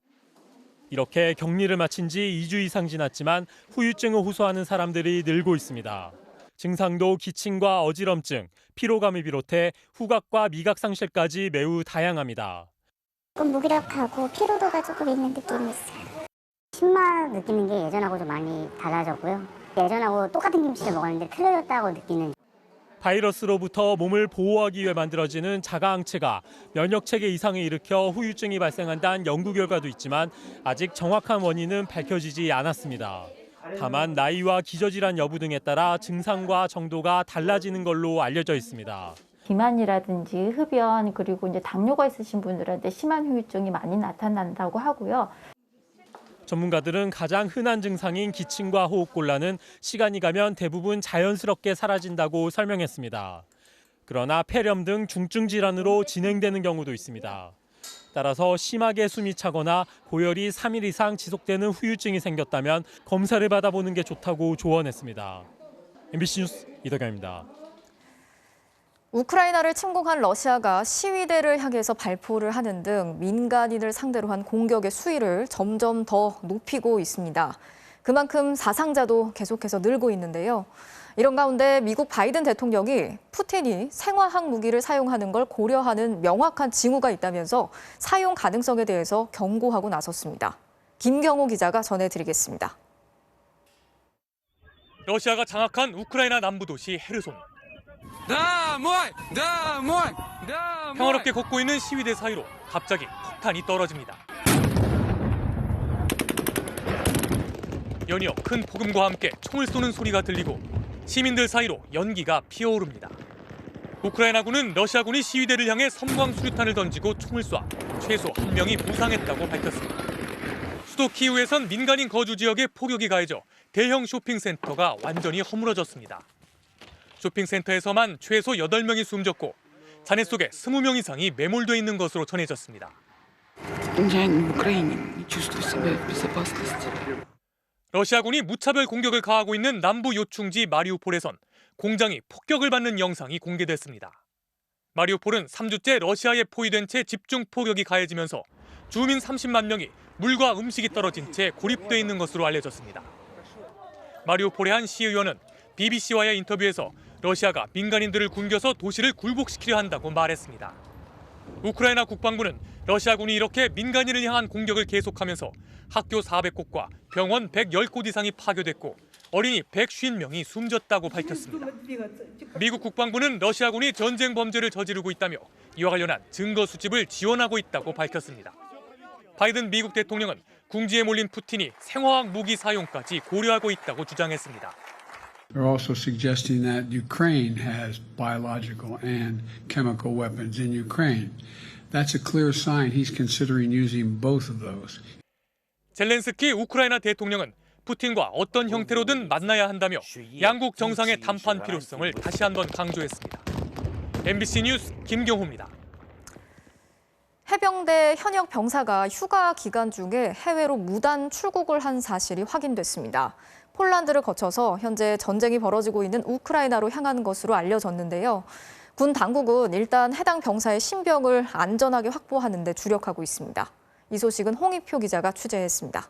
이렇게 격리를 마친 지 2주 이상 지났지만 후유증을 호소하는 사람들이 늘고 있습니다. 증상도 기침과 어지럼증, 피로감을 비롯해 후각과 미각 상실까지 매우 다양합니다. 조금 무기력하고 피로도가 조금 있는 느낌이 있어요. 신맛 느끼는 게 예전하고 좀 많이 달라졌고요. 예전하고 똑같은 김치를 먹었는데 틀려졌다고 느끼는. 바이러스로부터 몸을 보호하기 위해 만들어지는 자가항체가 면역체계 이상을 일으켜 후유증이 발생한다는 연구 결과도 있지만 아직 정확한 원인은 밝혀지지 않았습니다. 다만 나이와 기저질환 여부 등에 따라 증상과 정도가 달라지는 걸로 알려져 있습니다. 비만이라든지 흡연 그리고 이제 당뇨가 있으신 분들한테 심한 후유증이 많이 나타난다고 하고요. 전문가들은 가장 흔한 증상인 기침과 호흡곤란은 시간이 가면 대부분 자연스럽게 사라진다고 설명했습니다. 그러나 폐렴 등 중증 질환으로 진행되는 경우도 있습니다. 따라서 심하게 숨이 차거나 고열이 3일 이상 지속되는 후유증이 생겼다면 검사를 받아보는 게 좋다고 조언했습니다. MBC 뉴스 이덕영입니다. 우크라이나를 침공한 러시아가 시위대를 향해서 발포를 하는 등 민간인을 상대로 한 공격의 수위를 점점 더 높이고 있습니다. 그만큼 사상자도 계속해서 늘고 있는데요. 이런 가운데 미국 바이든 대통령이 푸틴이 생화학 무기를 사용하는 걸 고려하는 명확한 징후가 있다면서 사용 가능성에 대해서 경고하고 나섰습니다. 김경호 기자가 전해드리겠습니다. 러시아가 장악한 우크라이나 남부 도시 헤르손. 평화롭게 걷고 있는 시위대 사이로 갑자기 폭탄이 떨어집니다. 연이어 큰 폭음과 함께 총을 쏘는 소리가 들리고 시민들 사이로 연기가 피어오릅니다. 우크라이나군은 러시아군이 시위대를 향해 섬광 수류탄을 던지고 총을 쏴 최소 1명이 부상했다고 밝혔습니다. 수도 키이우에선 민간인 거주 지역에 폭격이 가해져 대형 쇼핑센터가 완전히 허물어졌습니다. 쇼핑센터에서만 최소 8명이 숨졌고 잔해 속에 20명 이상이 매몰돼 있는 것으로 전해졌습니다. 러시아군이 무차별 공격을 가하고 있는 남부 요충지 마리우폴에선 공장이 폭격을 받는 영상이 공개됐습니다. 마리우폴은 3주째 러시아에 포위된 채 집중 폭격이 가해지면서 주민 30만 명이 물과 음식이 떨어진 채 고립돼 있는 것으로 알려졌습니다. 마리우폴의 한 시의원은 BBC와의 인터뷰에서 러시아가 민간인들을 굶겨서 도시를 굴복시키려 한다고 말했습니다. 우크라이나 국방부는 러시아군이 이렇게 민간인을 향한 공격을 계속하면서 학교 400곳과 병원 110곳 이상이 파괴됐고 어린이 150명이 숨졌다고 밝혔습니다. 미국 국방부는 러시아군이 전쟁 범죄를 저지르고 있다며 이와 관련한 증거 수집을 지원하고 있다고 밝혔습니다. 바이든 미국 대통령은 궁지에 몰린 푸틴이 생화학 무기 사용까지 고려하고 있다고 주장했습니다. They're also suggesting that Ukraine has biological and chemical weapons in Ukraine. that's a clear sign he's considering using both of those. 젤렌스키 우크라이나 대통령은 푸틴과 어떤 형태로든 만나야 한다며 양국 정상의談判 필요성을 다시 한번 강조했습니다. MBC 뉴스 김경호입니다. 해병대 현역 병사가 휴가 기간 중에 해외로 무단 출국을 한 사실이 확인됐습니다. 폴란드를 거쳐서 현재 전쟁이 벌어지고 있는 우크라이나로 향하는 것으로 알려졌는데요. 군 당국은 일단 해당 병사의 신병을 안전하게 확보하는 데 주력하고 있습니다. 이 소식은 홍익표 기자가 취재했습니다.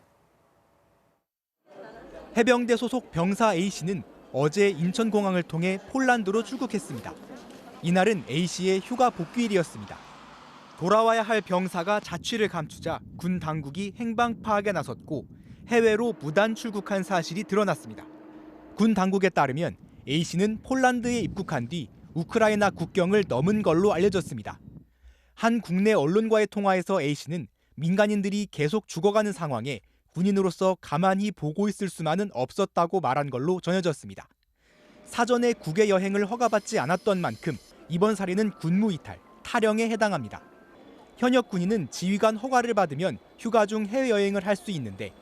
해병대 소속 병사 A씨는 어제 인천공항을 통해 폴란드로 출국했습니다. 이날은 A씨의 휴가 복귀일이었습니다. 돌아와야 할 병사가 자취를 감추자 군 당국이 행방 파악에 나섰고 해외로 무단 출국한 사실이 드러났습니다. 군 당국에 따르면 A씨는 폴란드에 입국한 뒤 우크라이나 국경을 넘은 걸로 알려졌습니다. 한 국내 언론과의 통화에서 A씨는 민간인들이 계속 죽어가는 상황에 군인으로서 가만히 보고 있을 수만은 없었다고 말한 걸로 전해졌습니다. 사전에 국외 여행을 허가받지 않았던 만큼 이번 사례는 군무이탈, 탈영에 해당합니다. 현역 군인은 지휘관 허가를 받으면 휴가 중 해외여행을 할 수 있는데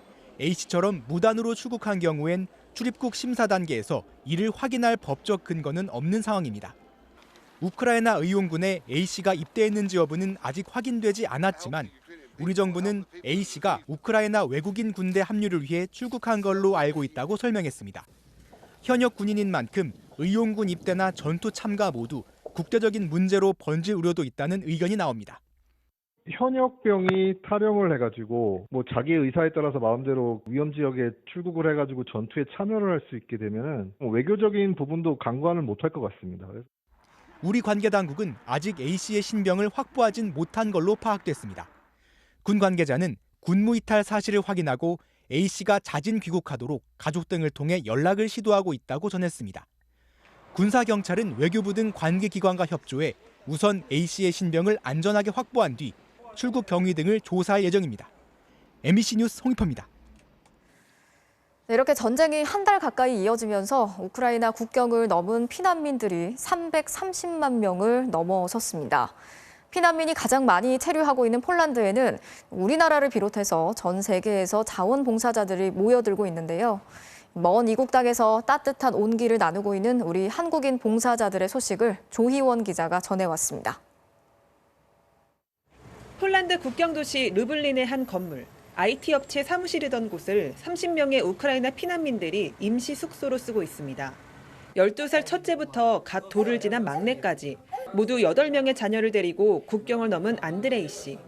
A씨처럼 무단으로 출국한 경우엔 출입국 심사 단계에서 이를 확인할 법적 근거는 없는 상황입니다. 우크라이나 의용군에 A씨가 입대했는지 여부는 아직 확인되지 않았지만 우리 정부는 A씨가 우크라이나 외국인 군대 합류를 위해 출국한 걸로 알고 있다고 설명했습니다. 현역 군인인 만큼 의용군 입대나 전투 참가 모두 국제적인 문제로 번질 우려도 있다는 의견이 나옵니다. 현역병이 탈영을 해가지고 자기 의사에 따라서 마음대로 위험 지역에 출국을 해가지고 전투에 참여를 할 수 있게 되면은 외교적인 부분도 간과를 못할 것 같습니다. 우리 관계 당국은 아직 A씨의 신병을 확보하진 못한 걸로 파악됐습니다. 군 관계자는 군무이탈 사실을 확인하고 A씨가 자진 귀국하도록 가족 등을 통해 연락을 시도하고 있다고 전했습니다. 군사경찰은 외교부 등 관계기관과 협조해 우선 A씨의 신병을 안전하게 확보한 뒤 출국 경위 등을 조사할 예정입니다. MBC 뉴스 홍익표입니다. 이렇게 전쟁이 한 달 가까이 이어지면서 우크라이나 국경을 넘은 피난민들이 330만 명을 넘어섰습니다. 피난민이 가장 많이 체류하고 있는 폴란드에는 우리나라를 비롯해서 전 세계에서 자원봉사자들이 모여들고 있는데요. 먼 이국 땅에서 따뜻한 온기를 나누고 있는 우리 한국인 봉사자들의 소식을 조희원 기자가 전해왔습니다. 폴란드 국경도시 르블린의 한 건물. IT 업체 사무실이던 곳을 30명의 우크라이나 피난민들이 임시 숙소로 쓰고 있습니다. 12살 첫째부터 갓 돌을 지난 막내까지 모두 8명의 자녀를 데리고 국경을 넘은 안드레이 씨.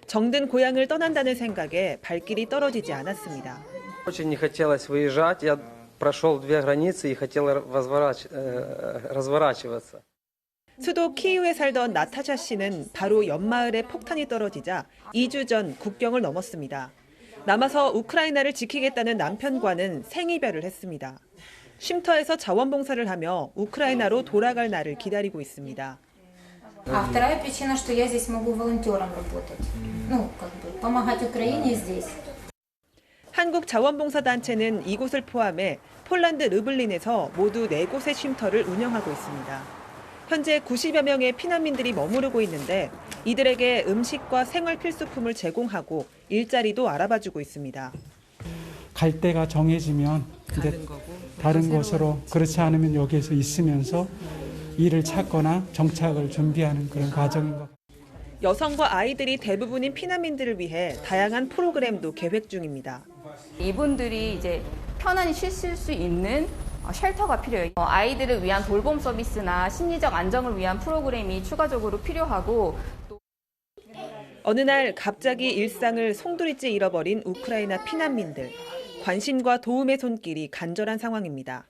정든 고향을 떠난다는 생각에 발길이 떨어지지 않았습니다. Очень не хотелось выезжать. Я прошел 2 границы и хотел разворачиваться. 수도 키이우에 살던 나타샤 씨는 바로 옆마을에 폭탄이 떨어지자 2주 전 국경을 넘었습니다. 남아서 우크라이나를 지키겠다는 남편과는 생이별을 했습니다. 쉼터에서 자원봉사를 하며 우크라이나로 돌아갈 날을 기다리고 있습니다. А вторая причина, что я здесь могу волонтером работать. помогать Украине здесь. 한국 자원봉사단체는 이곳을 포함해 폴란드 르블린에서 모두 4곳의 쉼터를 운영하고 있습니다. 현재 90여 명의 피난민들이 머무르고 있는데 이들에게 음식과 생활 필수품을 제공하고 일자리도 알아봐주고 있습니다. 갈 때가 정해지면 다른 곳으로, 그렇지 않으면 여기에서 있으면서 일을 찾거나 정착을 준비하는 그런 과정인 것 같습니다. 여성과 아이들이 대부분인 피난민들을 위해 다양한 프로그램도 계획 중입니다. 이분들이 이제 편안히 쉬실 수 있는 쉘터가 필요해요. 아이들을 위한 돌봄 서비스나 심리적 안정을 위한 프로그램이 추가적으로 필요하고 어느 날 갑자기 일상을 송두리째 잃어버린 우크라이나 피난민들. 관심과 도움의 손길이 간절한 상황입니다.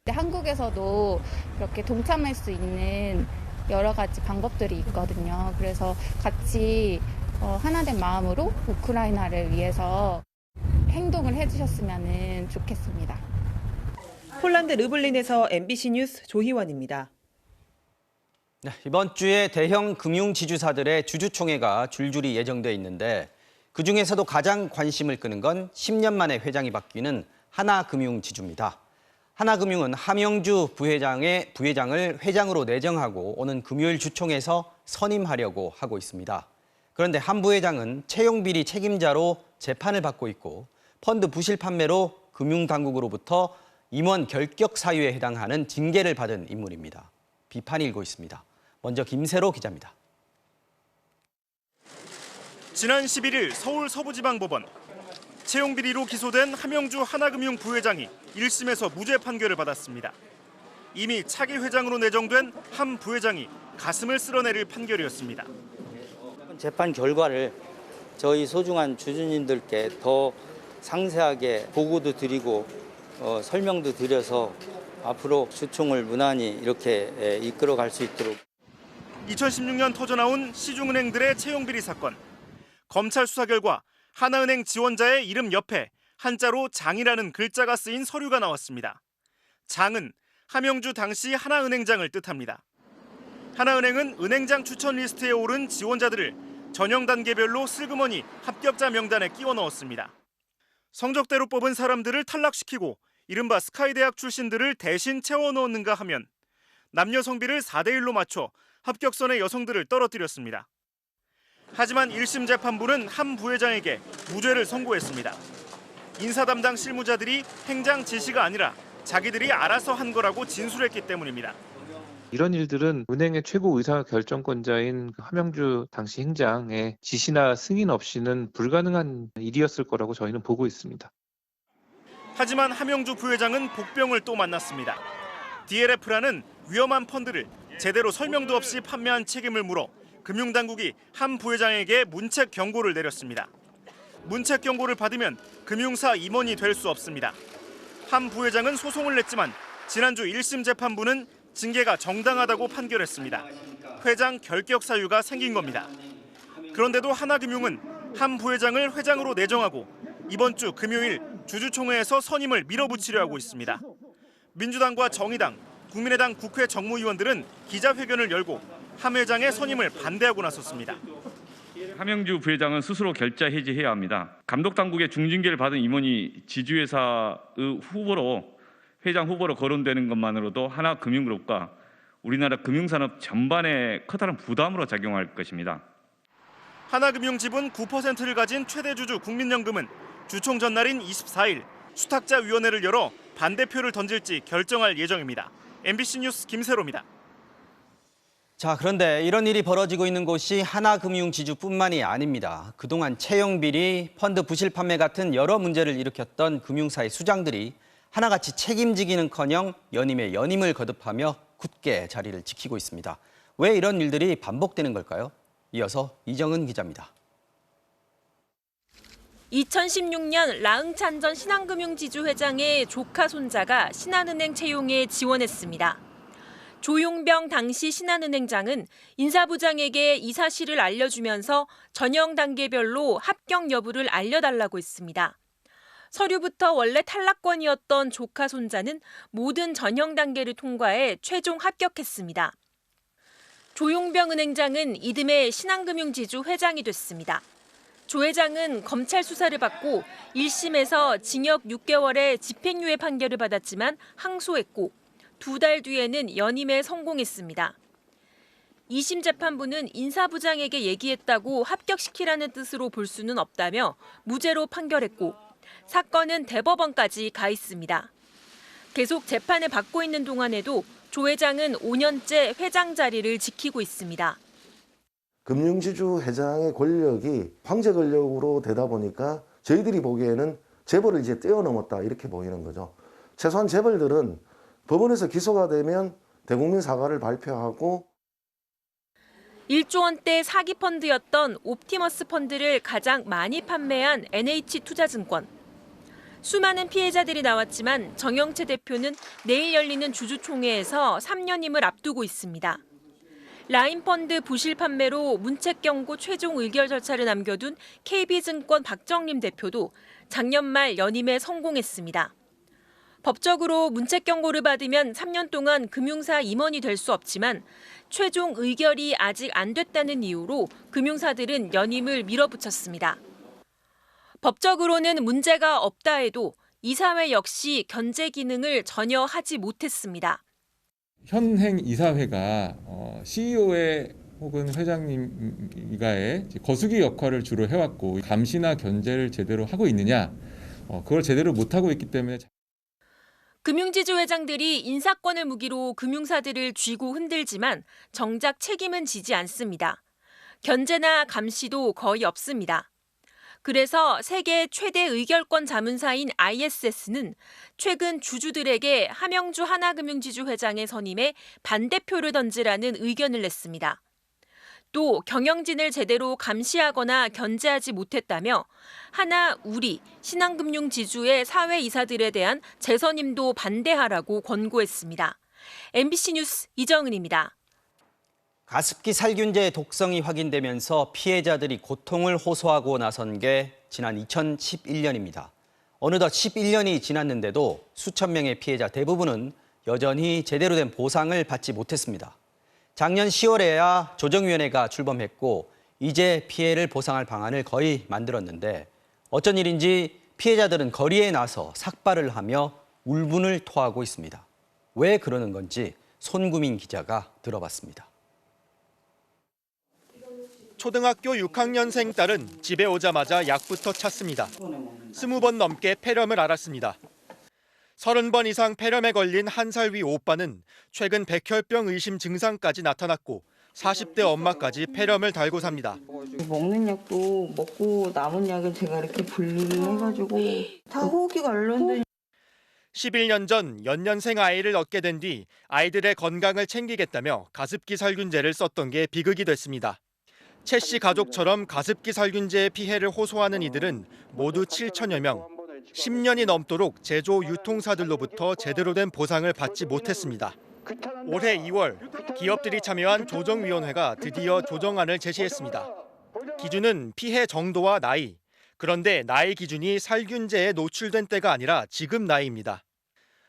한국에서도 이렇게 동참할 수 있는 여러 가지 방법들이 있거든요. 그래서 같이 하나된 마음으로 우크라이나를 위해서 행동을 해주셨으면 좋겠습니다. 폴란드 르블린에서 MBC 뉴스 조희원입니다. 이번 주에 대형 금융지주사들의 주주총회가 줄줄이 예정돼 있는데 그중에서도 가장 관심을 끄는 건 10년 만에 회장이 바뀌는 하나금융지주입니다. 하나금융은 함영주 부회장을 회장으로 내정하고 오는 금요일 주총에서 선임하려고 하고 있습니다. 그런데 한 부회장은 채용비리 책임자로 재판을 받고 있고 펀드 부실 판매로 금융당국으로부터 임원 결격 사유에 해당하는 징계를 받은 인물입니다. 비판이 일고 있습니다. 먼저 김세로 기자입니다. 지난 11일 서울 서부지방법원. 채용비리로 기소된 함영주 하나금융 부회장이 1심에서 무죄 판결을 받았습니다. 이미 차기 회장으로 내정된 한 부회장이 가슴을 쓸어내릴 판결이었습니다. 재판 결과를 저희 소중한 주주님들께 더 상세하게 보고도 드리고 설명도 드려서 앞으로 주총을 무난히 이렇게 이끌어갈 수 있도록. 2016년 터져나온 시중은행들의 채용비리 사건. 검찰 수사 결과 하나은행 지원자의 이름 옆에 한자로 장이라는 글자가 쓰인 서류가 나왔습니다. 장은 함영주 당시 하나은행장을 뜻합니다. 하나은행은 은행장 추천 리스트에 오른 지원자들을 전형 단계별로 슬그머니 합격자 명단에 끼워 넣었습니다. 성적대로 뽑은 사람들을 탈락시키고 이른바 스카이대학 출신들을 대신 채워 넣었는가 하면 남녀 성비를 4대1로 맞춰 합격선의 여성들을 떨어뜨렸습니다. 하지만 1심 재판부는 한 부회장에게 무죄를 선고했습니다. 인사 담당 실무자들이 행장 지시가 아니라 자기들이 알아서 한 거라고 진술했기 때문입니다. 이런 일들은 은행의 최고 의사결정권자인 함영주 당시 행장의 지시나 승인 없이는 불가능한 일이었을 거라고 저희는 보고 있습니다. 하지만 함영주 부회장은 복병을 또 만났습니다. DLF라는 위험한 펀드를 제대로 설명도 없이 판매한 책임을 물어 금융당국이 한 부회장에게 문책 경고를 내렸습니다. 문책 경고를 받으면 금융사 임원이 될 수 없습니다. 한 부회장은 소송을 냈지만 지난주 1심 재판부는 징계가 정당하다고 판결했습니다. 회장 결격 사유가 생긴 겁니다. 그런데도 하나금융은 한 부회장을 회장으로 내정하고 이번 주 금요일 주주총회에서 선임을 밀어붙이려 하고 있습니다. 민주당과 정의당, 국민의당 국회 정무위원들은 기자회견을 열고 함 회장의 선임을 반대하고 나섰습니다. 함영주 부회장은 스스로 결자 해지해야 합니다. 감독당국의 중징계를 받은 임원이 지주회사의 회장 후보로 거론되는 것만으로도 하나금융그룹과 우리나라 금융산업 전반에 커다란 부담으로 작용할 것입니다. 하나금융 지분 9%를 가진 최대 주주 국민연금은 주총 전날인 24일 수탁자위원회를 열어 반대표를 던질지 결정할 예정입니다. MBC 뉴스 김세로입니다. 자, 그런데 이런 일이 벌어지고 있는 곳이 하나금융지주뿐만이 아닙니다. 그동안 채용비리, 펀드 부실 판매 같은 여러 문제를 일으켰던 금융사의 수장들이 하나같이 책임지기는커녕 연임에 연임을 거듭하며 굳게 자리를 지키고 있습니다. 왜 이런 일들이 반복되는 걸까요? 이어서 이정은 기자입니다. 2016년 라응찬 전 신한금융지주 회장의 조카 손자가 신한은행 채용에 지원했습니다. 조용병 당시 신한은행장은 인사부장에게 이 사실을 알려주면서 전형 단계별로 합격 여부를 알려달라고 했습니다. 서류부터 원래 탈락권이었던 조카 손자는 모든 전형 단계를 통과해 최종 합격했습니다. 조용병 은행장은 이듬해 신한금융지주 회장이 됐습니다. 조 회장은 검찰 수사를 받고 1심에서 징역 6개월의 집행유예 판결을 받았지만 항소했고 2달 뒤에는 연임에 성공했습니다. 2심 재판부는 인사부장에게 얘기했다고 합격시키라는 뜻으로 볼 수는 없다며 무죄로 판결했고 사건은 대법원까지 가 있습니다. 계속 재판을 받고 있는 동안에도 조 회장은 5년째 회장 자리를 지키고 있습니다. 금융지주 회장의 권력이 황제 권력으로 되다 보니까 저희들이 보기에는 재벌을 이제 뛰어넘었다 이렇게 보이는 거죠. 최소한 재벌들은 법원에서 기소가 되면 대국민 사과를 발표하고 1조 원대 사기 펀드였던 옵티머스 펀드를 가장 많이 판매한 NH투자증권. 수많은 피해자들이 나왔지만 정영채 대표는 내일 열리는 주주총회에서 3년임을 앞두고 있습니다. 라인펀드 부실 판매로 문책 경고 최종 의결 절차를 남겨둔 KB증권 박정림 대표도 작년 말 연임에 성공했습니다. 법적으로 문책 경고를 받으면 3년 동안 금융사 임원이 될 수 없지만 최종 의결이 아직 안 됐다는 이유로 금융사들은 연임을 밀어붙였습니다. 법적으로는 문제가 없다 해도 이사회 역시 견제 기능을 전혀 하지 못했습니다. 현행 이사회가 CEO의 혹은 회장님과의 거수기 역할을 주로 해왔고 감시나 견제를 제대로 하고 있느냐 그걸 제대로 못하고 있기 때문에 금융지주 회장들이 인사권을 무기로 금융사들을 쥐고 흔들지만 정작 책임은 지지 않습니다. 견제나 감시도 거의 없습니다. 그래서 세계 최대 의결권 자문사인 ISS는 최근 주주들에게 하명주 하나금융지주 회장의 선임에 반대표를 던지라는 의견을 냈습니다. 또 경영진을 제대로 감시하거나 견제하지 못했다며 하나, 우리, 신한금융지주의 사회이사들에 대한 재선임도 반대하라고 권고했습니다. MBC 뉴스 이정은입니다. 가습기 살균제의 독성이 확인되면서 피해자들이 고통을 호소하고 나선 게 지난 2011년입니다. 어느덧 11년이 지났는데도 수천 명의 피해자 대부분은 여전히 제대로 된 보상을 받지 못했습니다. 작년 10월에야 조정위원회가 출범했고 이제 피해를 보상할 방안을 거의 만들었는데 어쩐 일인지 피해자들은 거리에 나서 삭발을 하며 울분을 토하고 있습니다. 왜 그러는 건지 손구민 기자가 들어봤습니다. 초등학교 6학년생 딸은 집에 오자마자 약부터 찾습니다. 20번 넘게 폐렴을 앓았습니다. 30번 이상 폐렴에 걸린 1살 위 오빠는 최근 백혈병 의심 증상까지 나타났고 40대 엄마까지 폐렴을 달고 삽니다. 먹는 약도 먹고 남은 약을 제가 이렇게 분리를 해가지고 다 호흡기 관련된 11년 전 연년생 아이를 얻게 된 뒤 아이들의 건강을 챙기겠다며 가습기 살균제를 썼던 게 비극이 됐습니다. 최 씨 가족처럼 가습기 살균제의 피해를 호소하는 이들은 모두 7천여 명. 10년이 넘도록 제조 유통사들로부터 제대로 된 보상을 받지 못했습니다. 올해 2월 기업들이 참여한 조정위원회가 드디어 조정안을 제시했습니다. 기준은 피해 정도와 나이. 그런데 나이 기준이 살균제에 노출된 때가 아니라 지금 나이입니다.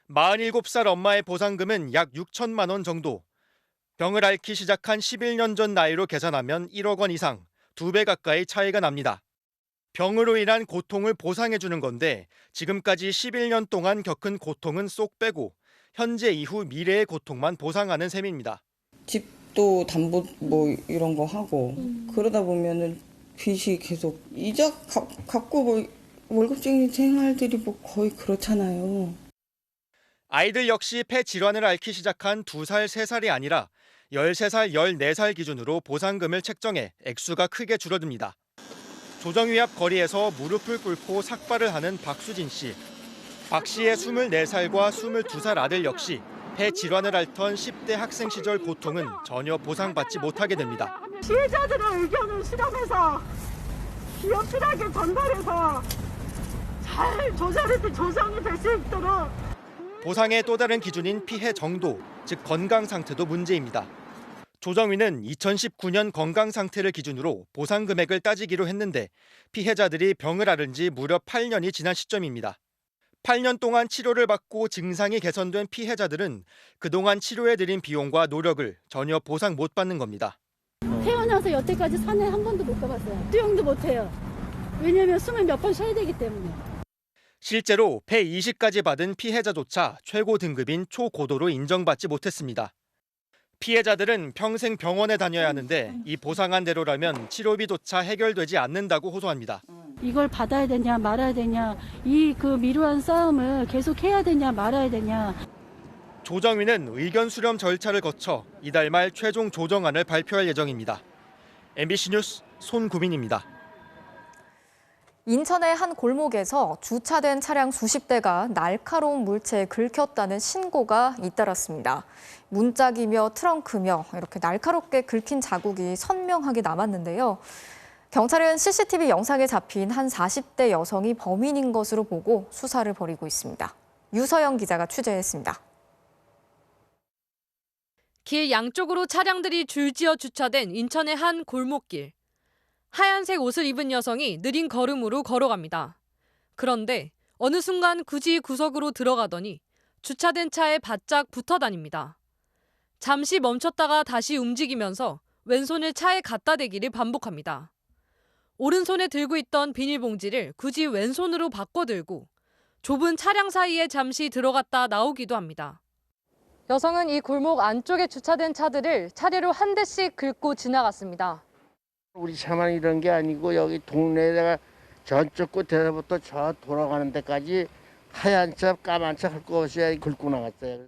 47살 엄마의 보상금은 약 6천만 원 정도. 병을 앓기 시작한 11년 전 나이로 계산하면 1억 원 이상, 2배 가까이 차이가 납니다. 병으로 인한 고통을 보상해주는 건데 지금까지 11년 동안 겪은 고통은 쏙 빼고 현재 이후 미래의 고통만 보상하는 셈입니다. 집도 담보 뭐 이런 거 하고 그러다 보면은 빚이 계속 이자 갚고 뭐 월급쟁이 생활들이 뭐 거의 그렇잖아요. 아이들 역시 폐 질환을 앓기 시작한 2살, 3살이 아니라 13살, 14살 기준으로 보상금을 책정해 액수가 크게 줄어듭니다. 조정위 앞 거리에서 무릎을 꿇고 삭발을 하는 박수진 씨. 박 씨의 24살과 22살 아들 역시 폐 질환을 앓던 10대 학생 시절 고통은 전혀 보상받지 못하게 됩니다. 피해자들의 의견을 수렴해서 기업들에게 전달해서 잘 조정이 될 수 있도록 보상의 또 다른 기준인 피해 정도, 즉 건강 상태도 문제입니다. 조정위는 2019년 건강 상태를 기준으로 보상 금액을 따지기로 했는데 피해자들이 병을 앓은 지 무려 8년이 지난 시점입니다. 8년 동안 치료를 받고 증상이 개선된 피해자들은 그동안 치료에 들인 비용과 노력을 전혀 보상 못 받는 겁니다. 태어나서 여태까지 산에 한 번도 못 가봤어요. 수영도 못 해요. 왜냐하면 숨을 몇 번 쉬어야 되기 때문에. 실제로 폐 이식까지 받은 피해자조차 최고 등급인 초고도로 인정받지 못했습니다. 피해자들은 평생 병원에 다녀야 하는데 이 보상한 대로라면 치료비조차 해결되지 않는다고 호소합니다. 이걸 받아야 되냐 말아야 되냐 이 그 미루한 싸움을 계속 해야 되냐 말아야 되냐. 조정위는 의견 수렴 절차를 거쳐 이달 말 최종 조정안을 발표할 예정입니다. MBC 뉴스 손구민입니다. 인천의 한 골목에서 주차된 차량 수십 대가 날카로운 물체에 긁혔다는 신고가 잇따랐습니다. 문짝이며 트렁크며 이렇게 날카롭게 긁힌 자국이 선명하게 남았는데요. 경찰은 CCTV 영상에 잡힌 한 40대 여성이 범인인 것으로 보고 수사를 벌이고 있습니다. 유서영 기자가 취재했습니다. 길 양쪽으로 차량들이 줄지어 주차된 인천의 한 골목길. 하얀색 옷을 입은 여성이 느린 걸음으로 걸어갑니다. 그런데 어느 순간 굳이 구석으로 들어가더니 주차된 차에 바짝 붙어 다닙니다. 잠시 멈췄다가 다시 움직이면서 왼손을 차에 갖다 대기를 반복합니다. 오른손에 들고 있던 비닐봉지를 굳이 왼손으로 바꿔 들고 좁은 차량 사이에 잠시 들어갔다 나오기도 합니다. 여성은 이 골목 안쪽에 주차된 차들을 차례로 한 대씩 긁고 지나갔습니다. 우리 차만 이런 게 아니고 여기 동네에다가 저쪽 끝에서부터 저 돌아가는 데까지 하얀 차, 까만 차 할 거 없이 긁고 나갔어요.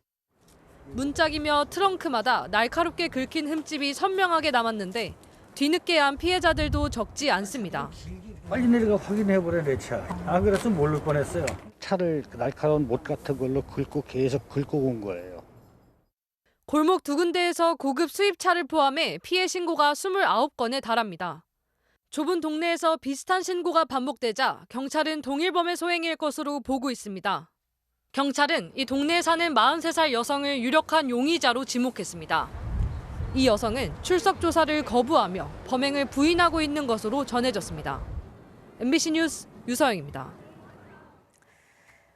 문짝이며 트렁크마다 날카롭게 긁힌 흠집이 선명하게 남았는데 뒤늦게한 피해자들도 적지 않습니다. 빨리 내려가 확인해보래 내 차. 안 그랬으면 모를 뻔했어요. 차를 날카로운 못 같은 걸로 긁고 계속 긁고 온 거예요. 골목 두 군데에서 고급 수입차를 포함해 피해 신고가 29건에 달합니다. 좁은 동네에서 비슷한 신고가 반복되자 경찰은 동일범의 소행일 것으로 보고 있습니다. 경찰은 이 동네에 사는 43살 여성을 유력한 용의자로 지목했습니다. 이 여성은 출석 조사를 거부하며 범행을 부인하고 있는 것으로 전해졌습니다. MBC 뉴스 유서영입니다.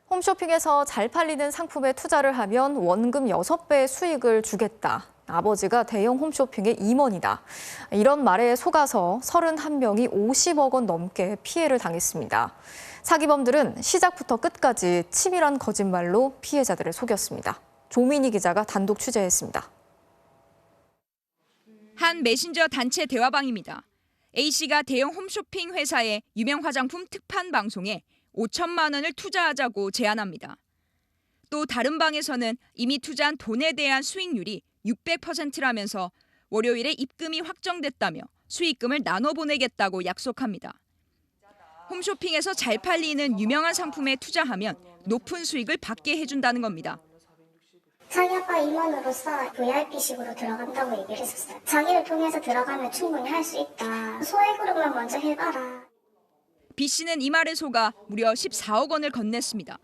홈쇼핑에서 잘 팔리는 상품에 투자를 하면 원금 6배의 수익을 주겠다. 아버지가 대형 홈쇼핑의 임원이다. 이런 말에 속아서 31명이 50억 원 넘게 피해를 당했습니다. 사기범들은 시작부터 끝까지 치밀한 거짓말로 피해자들을 속였습니다. 조민희 기자가 단독 취재했습니다. 한 메신저 단체 대화방입니다. A씨가 대형 홈쇼핑 회사의 유명 화장품 특판 방송에 5천만 원을 투자하자고 제안합니다. 또 다른 방에서는 이미 투자한 돈에 대한 수익률이 600%라면서 월요일에 입금이 확정됐다며 수익금을 나눠 보내겠다고 약속합니다. 홈쇼핑에서 잘 팔리는 유명한 상품에 투자하면 높은 수익을 받게 해준다는 겁니다. 자기 아빠 임원으로서 VIP식으로 들어간다고 얘기를 했었어요. 자기를 통해서 들어가면 충분히 할 수 있다. 소액으로만 먼저 해봐라. B씨는 이 말에 속아 무려 14억 원을 건넸습니다.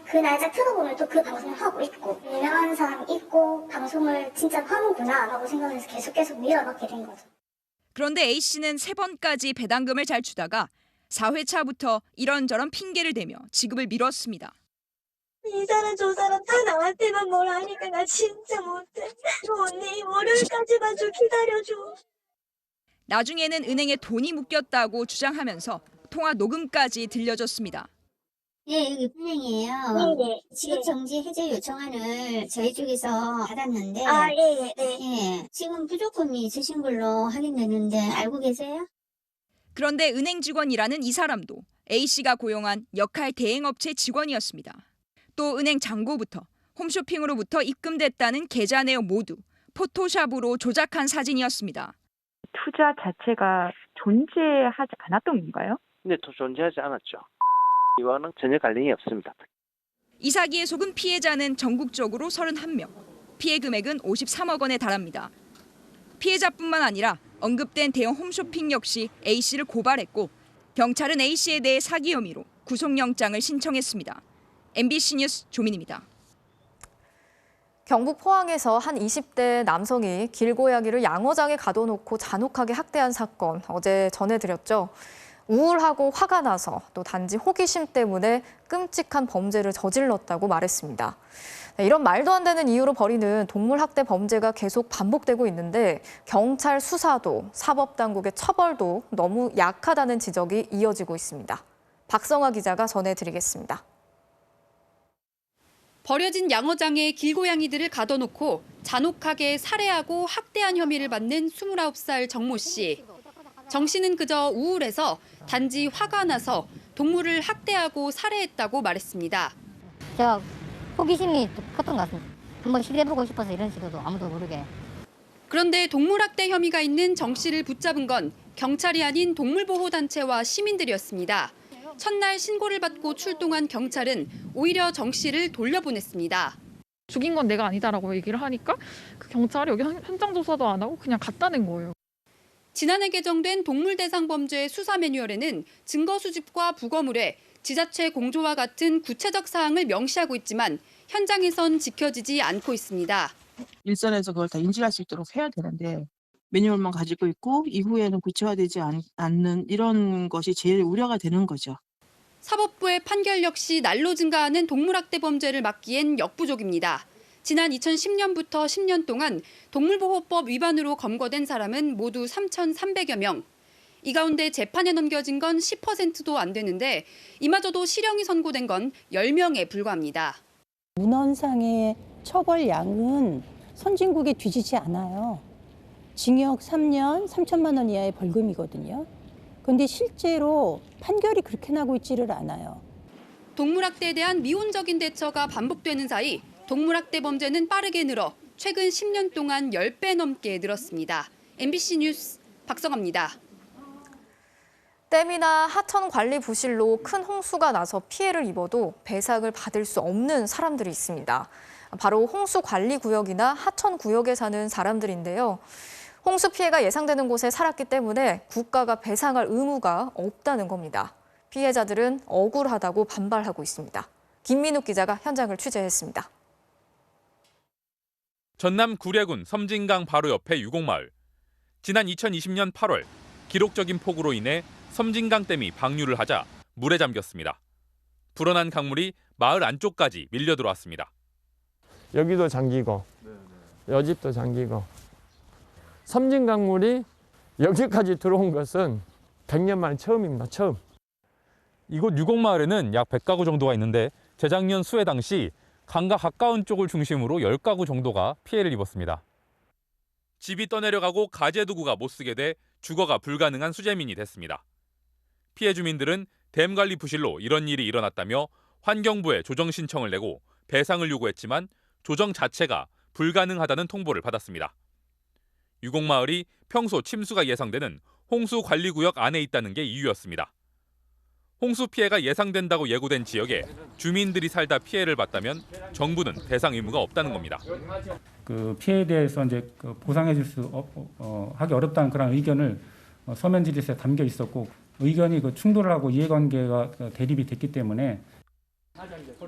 그 날짜 틀어보면 또 그 방송을 하고 있고 유명한 사람 있고 방송을 진짜 하는구나 라고 생각해서 계속 밀어넣게 된 거죠. 그런데 A씨는 3번까지 배당금을 잘 주다가 4회차부터 이런저런 핑계를 대며 지급을 미뤘습니다. 이 사람 저 사람 다 나한테만 뭘 하니까 나 진짜 못해. 언니 월요일까지만 좀 기다려줘. 나중에는 은행에 돈이 묶였다고 주장하면서 통화 녹음까지 들려줬습니다. 예, 여기 은행이에요. 네. 지급 정지 해제 요청안을 저희 쪽에서 받았는데 예. 지금 부족금이 있으신 걸로 확인됐는데 알고 계세요? 그런데 은행 직원이라는 이 사람도 A씨가 고용한 역할 대행업체 직원이었습니다. 또 은행 잔고부터 홈쇼핑으로부터 입금됐다는 계좌 내용 모두 포토샵으로 조작한 사진이었습니다. 투자 자체가 존재하지 않았던 건가요? 네, 존재하지 않았죠. 이와는 전혀 관련이 없습니다. 이 사기에 속은 피해자는 전국적으로 31명, 피해 금액은 53억 원에 달합니다. 피해자뿐만 아니라 언급된 대형 홈쇼핑 역시 A씨를 고발했고 경찰은 A씨에 대해 사기 혐의로 구속영장을 신청했습니다. MBC 뉴스 조민입니다. 경북 포항에서 한 20대 남성이 길고양이를 양어장에 가둬놓고 잔혹하게 학대한 사건 어제 전해드렸죠. 우울하고 화가 나서 또 단지 호기심 때문에 끔찍한 범죄를 저질렀다고 말했습니다. 이런 말도 안 되는 이유로 벌이는 동물 학대 범죄가 계속 반복되고 있는데 경찰 수사도 사법당국의 처벌도 너무 약하다는 지적이 이어지고 있습니다. 박성아 기자가 전해드리겠습니다. 버려진 양어장에 길고양이들을 가둬놓고 잔혹하게 살해하고 학대한 혐의를 받는 29살 정모 씨. 정 씨는 그저 우울해서 단지 화가 나서 동물을 학대하고 살해했다고 말했습니다. 제가 호기심이 컸던 것 같습니다. 한번 시도해보고 싶어서 이런 식으로 아무도 모르게. 그런데 동물 학대 혐의가 있는 정 씨를 붙잡은 건 경찰이 아닌 동물보호단체와 시민들이었습니다. 첫날 신고를 받고 출동한 경찰은 오히려 정 씨를 돌려보냈습니다. 죽인 건 내가 아니다라고 얘기를 하니까 그 경찰이 여기 현장 조사도 안 하고 그냥 갖다 낸 거예요. 지난해 개정된 동물대상범죄 수사 매뉴얼에는 증거 수집과 부검의뢰, 지자체 공조와 같은 구체적 사항을 명시하고 있지만 현장에선 지켜지지 않고 있습니다. 일선에서 그걸 다 인지할 수 있도록 해야 되는데 매뉴얼만 가지고 있고 이후에는 구체화되지 않는 이런 것이 제일 우려가 되는 거죠. 사법부의 판결 역시 날로 증가하는 동물학대 범죄를 막기엔 역부족입니다. 지난 2010년부터 10년 동안 동물보호법 위반으로 검거된 사람은 모두 3,300여 명. 이 가운데 재판에 넘겨진 건 10%도 안 되는데 이마저도 실형이 선고된 건 10명에 불과합니다. 문헌상의 처벌량은 선진국에 뒤지지 않아요. 징역 3년 3천만 원 이하의 벌금이거든요. 그런데 실제로 판결이 그렇게 나고 있지를 않아요. 동물학대에 대한 미온적인 대처가 반복되는 사이 동물학대 범죄는 빠르게 늘어 최근 10년 동안 10배 넘게 늘었습니다. MBC 뉴스 박성아입니다. 댐이나 하천 관리 부실로 큰 홍수가 나서 피해를 입어도 배상을 받을 수 없는 사람들이 있습니다. 바로 홍수관리구역이나 하천구역에 사는 사람들인데요. 홍수 피해가 예상되는 곳에 살았기 때문에 국가가 배상할 의무가 없다는 겁니다. 피해자들은 억울하다고 반발하고 있습니다. 김민욱 기자가 현장을 취재했습니다. 전남 구례군 섬진강 바로 옆의 유곡마을. 지난 2020년 8월 기록적인 폭우로 인해 섬진강댐이 방류를 하자 물에 잠겼습니다. 불어난 강물이 마을 안쪽까지 밀려 들어왔습니다. 여기도 잠기고 여집도 잠기고 섬진강물이 여기까지 들어온 것은 100년 만에 처음입니다. 처음. 이곳 유곡마을에는 약 100가구 정도가 있는데 재작년 수해 당시 강과 가까운 쪽을 중심으로 10가구 정도가 피해를 입었습니다. 집이 떠내려가고 가재도구가 못쓰게 돼 주거가 불가능한 수재민이 됐습니다. 피해 주민들은 댐 관리 부실로 이런 일이 일어났다며 환경부에 조정 신청을 내고 배상을 요구했지만 조정 자체가 불가능하다는 통보를 받았습니다. 유곡마을이 평소 침수가 예상되는 홍수관리구역 안에 있다는 게 이유였습니다. 홍수 피해가 예상된다고 예고된 지역에 주민들이 살다 피해를 봤다면 정부는 배상 의무가 없다는 겁니다. 그 피해에 대해서 이제 보상해줄 수 하기 어렵다는 그런 의견을 서면 질의서에 담겨 있었고 의견이 충돌을 하고 이해관계가 대립이 됐기 때문에.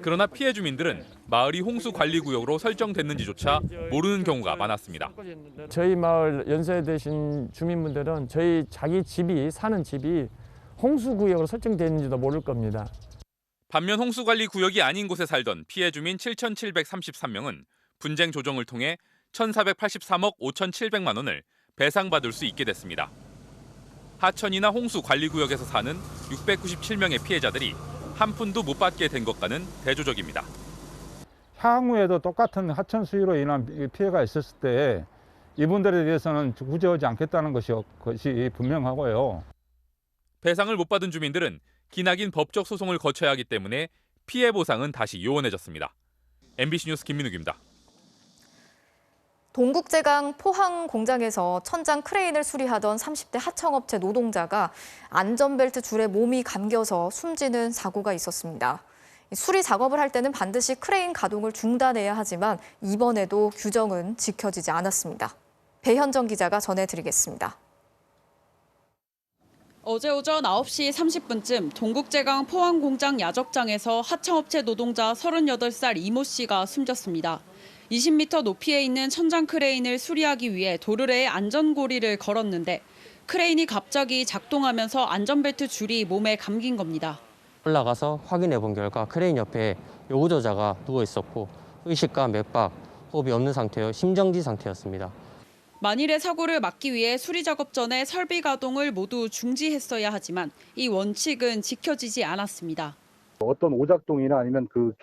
그러나 피해 주민들은 마을이 홍수관리구역으로 설정됐는지조차 모르는 경우가 많았습니다. 저희 마을 연세 되신 주민분들은 자기 집이 사는 집이 홍수구역으로 설정되는지도 모를 겁니다. 반면 홍수관리구역이 아닌 곳에 살던 피해 주민 7,733명은 분쟁 조정을 통해 1,483억 5,700만 원을 배상받을 수 있게 됐습니다. 하천이나 홍수관리구역에서 사는 697명의 피해자들이 한 푼도 못 받게 된 것과는 대조적입니다. 향후에도 똑같은 하천 수위로 인한 피해가 있었을 때 이분들에 대해서는 구제하지 않겠다는 것이 분명하고요. 배상을 못 받은 주민들은 기나긴 법적 소송을 거쳐야 하기 때문에 피해 보상은 다시 요원해졌습니다. MBC 뉴스 김민욱입니다. 동국제강 포항 공장에서 천장 크레인을 수리하던 30대 하청업체 노동자가 안전벨트 줄에 몸이 감겨서 숨지는 사고가 있었습니다. 수리 작업을 할 때는 반드시 크레인 가동을 중단해야 하지만 이번에도 규정은 지켜지지 않았습니다. 배현정 기자가 전해드리겠습니다. 어제 오전 9시 30분쯤 동국제강 포항 공장 야적장에서 하청업체 노동자 38살 이모 씨가 숨졌습니다. 20m 높이에 있는 천장 크레인을 수리하기 위해 도르래에 안전고리를 걸었는데 크레인이 갑자기 작동하면서 안전벨트 줄이 몸에 감긴 겁니다. 올라가서 확인해 본 결과 크레인 옆에 요구조자가 누워 있었고 의식과 맥박, 호흡이 없는 상태여 심정지 상태였습니다. 만일의 사고를 막기 위해 수리 작업 전에 설비 가동을 모두 중지했어야 하지만 이 원칙은 지켜지지 않았습니다. 어떤 오작동이나 아니면 그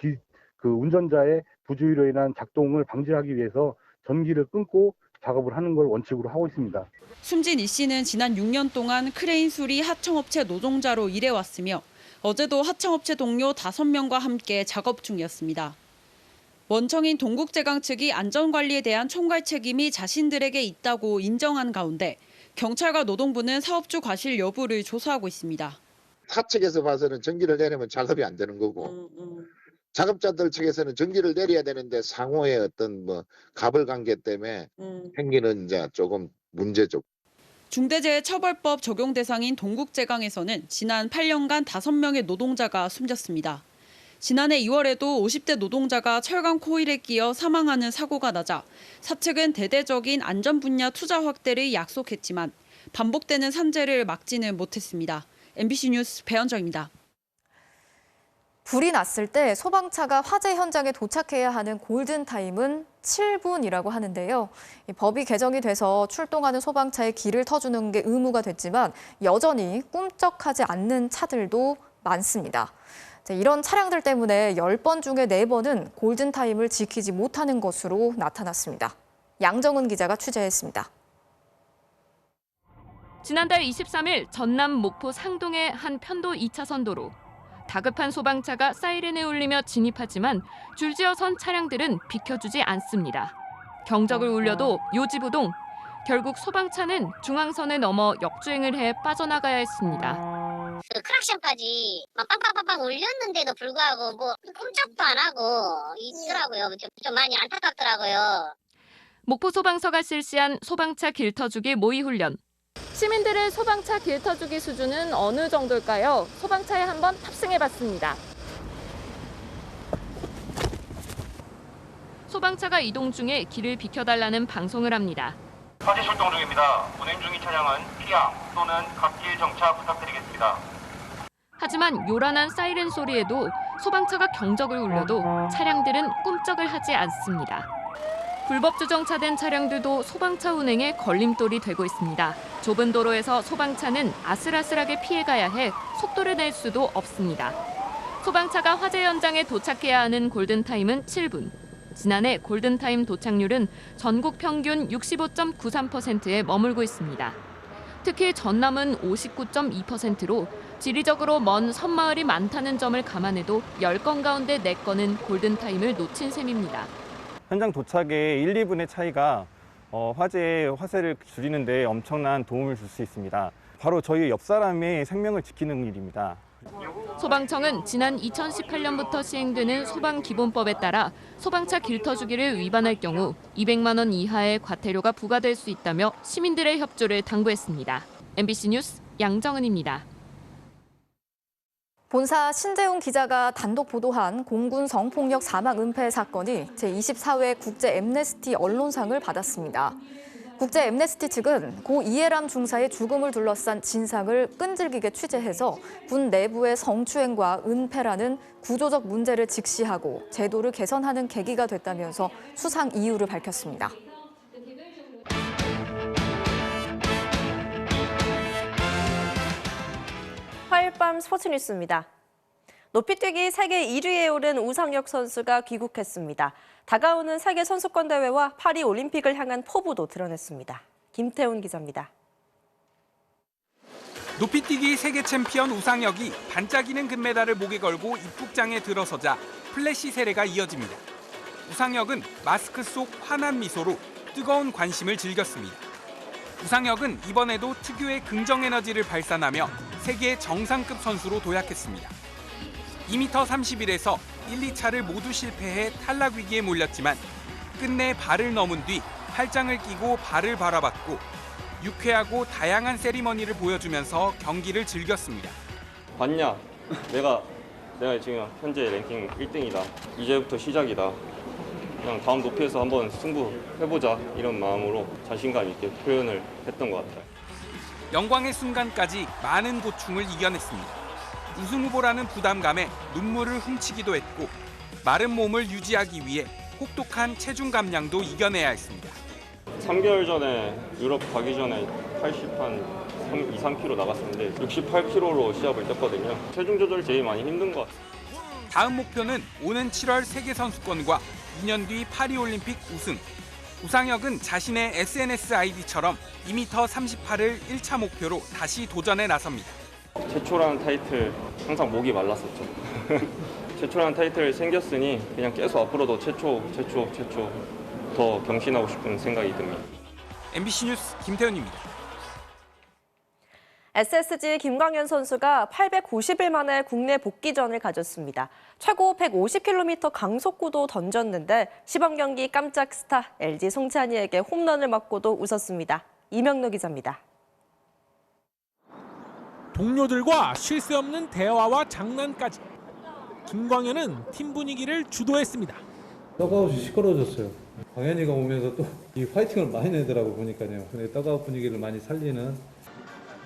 운전자의 부주의로 인한 작동을 방지하기 위해서 전기를 끊고 작업을 하는 걸 원칙으로 하고 있습니다. 숨진 이 씨는 지난 6년 동안 크레인 수리 하청업체 노동자로 일해왔으며 어제도 하청업체 동료 5명과 함께 작업 중이었습니다. 원청인 동국제강 측이 안전관리에 대한 총괄 책임이 자신들에게 있다고 인정한 가운데 경찰과 노동부는 사업주 과실 여부를 조사하고 있습니다. 타 측에서 봐서는 전기를 내리면 작업이 안 되는 거고 작업자들 측에서는 전기를 내려야 되는데 상호의 어떤 갑을 관계 때문에 생기는 이제 조금 문제죠. 중대재해처벌법 적용 대상인 동국제강에서는 지난 8년간 5명의 노동자가 숨졌습니다. 지난해 2월에도 50대 노동자가 철강 코일에 끼어 사망하는 사고가 나자 사측은 대대적인 안전 분야 투자 확대를 약속했지만 반복되는 산재를 막지는 못했습니다. MBC 뉴스 배현정입니다. 불이 났을 때 소방차가 화재 현장에 도착해야 하는 골든타임은 7분이라고 하는데요. 법이 개정이 돼서 출동하는 소방차에 길을 터주는 게 의무가 됐지만 여전히 꿈쩍하지 않는 차들도 많습니다. 이런 차량들 때문에 10번 중에 4번은 골든타임을 지키지 못하는 것으로 나타났습니다. 양정은 기자가 취재했습니다. 지난달 23일 전남 목포 상동의 한 편도 2차선 도로. 다급한 소방차가 사이렌을 울리며 진입하지만 줄지어 선 차량들은 비켜주지 않습니다. 경적을 울려도 요지부동. 결국 소방차는 중앙선을 넘어 역주행을 해 빠져나가야 했습니다. 그 크락션까지 막 빵빵빵빵 울렸는데도 불구하고 뭐 꼼짝도 안 하고 있더라고요. 좀 많이 안타깝더라고요. 목포 소방서가 실시한 소방차 길터주기 모의 훈련. 시민들의 소방차 길터주기 수준은 어느 정도일까요? 소방차에 한번 탑승해봤습니다. 소방차가 이동 중에 길을 비켜달라는 방송을 합니다. 화재 출동 중입니다. 운행 중인 차량은 피항 또는 갓길 정차 부탁드리겠습니다. 하지만 요란한 사이렌 소리에도 소방차가 경적을 울려도 차량들은 꿈쩍을 하지 않습니다. 불법 주정차된 차량들도 소방차 운행에 걸림돌이 되고 있습니다. 좁은 도로에서 소방차는 아슬아슬하게 피해가야 해 속도를 낼 수도 없습니다. 소방차가 화재 현장에 도착해야 하는 골든타임은 7분. 지난해 골든타임 도착률은 전국 평균 65.93%에 머물고 있습니다. 특히 전남은 59.2%로 지리적으로 먼 섬마을이 많다는 점을 감안해도 10건 가운데 4건은 골든타임을 놓친 셈입니다. 현장 도착에 1, 2분의 차이가 화재를 줄이는 데 엄청난 도움을 줄 수 있습니다. 바로 저희 옆 사람의 생명을 지키는 일입니다. 소방청은 지난 2018년부터 시행되는 소방기본법에 따라 소방차 길터주기를 위반할 경우 200만 원 이하의 과태료가 부과될 수 있다며 시민들의 협조를 당부했습니다. MBC 뉴스 양정은입니다. 본사 신재웅 기자가 단독 보도한 공군 성폭력 사망 은폐 사건이 제24회 국제 엠네스티 언론상을 받았습니다. 국제 엠네스티 측은 고 이해람 중사의 죽음을 둘러싼 진상을 끈질기게 취재해서 군 내부의 성추행과 은폐라는 구조적 문제를 직시하고 제도를 개선하는 계기가 됐다면서 수상 이유를 밝혔습니다. 화요일 밤 스포츠 뉴스입니다. 높이뛰기 세계 1위에 오른 우상혁 선수가 귀국했습니다. 다가오는 세계 선수권 대회와 파리 올림픽을 향한 포부도 드러냈습니다. 김태훈 기자입니다. 높이뛰기 세계 챔피언 우상혁이 반짝이는 금메달을 목에 걸고 입국장에 들어서자 플래시 세례가 이어집니다. 우상혁은 마스크 속 환한 미소로 뜨거운 관심을 즐겼습니다. 우상혁은 이번에도 특유의 긍정 에너지를 발산하며 세계 정상급 선수로 도약했습니다. 2m 31에서 1, 2차를 모두 실패해 탈락 위기에 몰렸지만 끝내 발을 넘은 뒤 팔짱을 끼고 발을 바라봤고 유쾌하고 다양한 세리머니를 보여주면서 경기를 즐겼습니다. 봤냐? 내가 지금 현재 랭킹 1등이다. 이제부터 시작이다. 그냥 다음 높이에서 한번 승부해보자 이런 마음으로 자신감 있게 표현을 했던 것 같아요. 영광의 순간까지 많은 고충을 이겨냈습니다. 우승 후보라는 부담감에 눈물을 훔치기도 했고 마른 몸을 유지하기 위해 혹독한 체중 감량도 이겨내야 했습니다. 3개월 전에 유럽 가기 전에 2, 3kg 나갔었는데 68kg로 시합을 뛰었거든요. 체중 조절이 제일 많이 힘든 것 같아요. 다음 목표는 오는 7월 세계선수권과 2년 뒤 파리올림픽 우승. 우상혁은 자신의 SNS 아이디처럼 2m 38을 1차 목표로 다시 도전에 나섭니다. 최초라는 타이틀 항상 목이 말랐었죠. 최초라는 타이틀 생겼으니 그냥 계속 앞으로도 최초 더 경신하고 싶은 생각이 듭니다. MBC 뉴스 김태훈입니다. SSG 김광현 선수가 890일 만에 국내 복귀전을 가졌습니다. 최고 150km 강속구도 던졌는데 시범 경기 깜짝 스타 LG 송찬이에게 홈런을 맞고도 웃었습니다. 이명노 기자입니다. 동료들과 쉴 새 없는 대화와 장난까지 김광현은 팀 분위기를 주도했습니다. 떡아웃이 시끄러워졌어요. 광현이가 오면서 또 이 파이팅을 많이 내더라고 보니까요. 근데 떡아웃 분위기를 많이 살리는.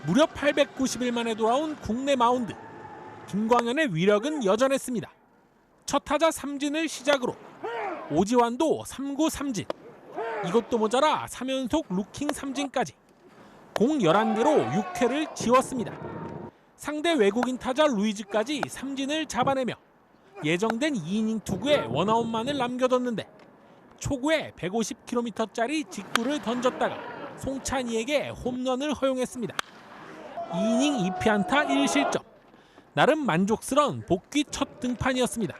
무려 890일 만에 돌아온 국내 마운드. 김광현의 위력은 여전했습니다. 첫 타자 삼진을 시작으로 오지환도 3구 삼진. 이것도 모자라 3연속 루킹 삼진까지. 공 11개로 6회를 지웠습니다. 상대 외국인 타자 루이즈까지 삼진을 잡아내며 예정된 2이닝 투구에 원아웃만을 남겨뒀는데 초구에 150km짜리 직구를 던졌다가 송찬이에게 홈런을 허용했습니다. 2이닝 2피안타 1실점. 나름 만족스러운 복귀 첫 등판이었습니다.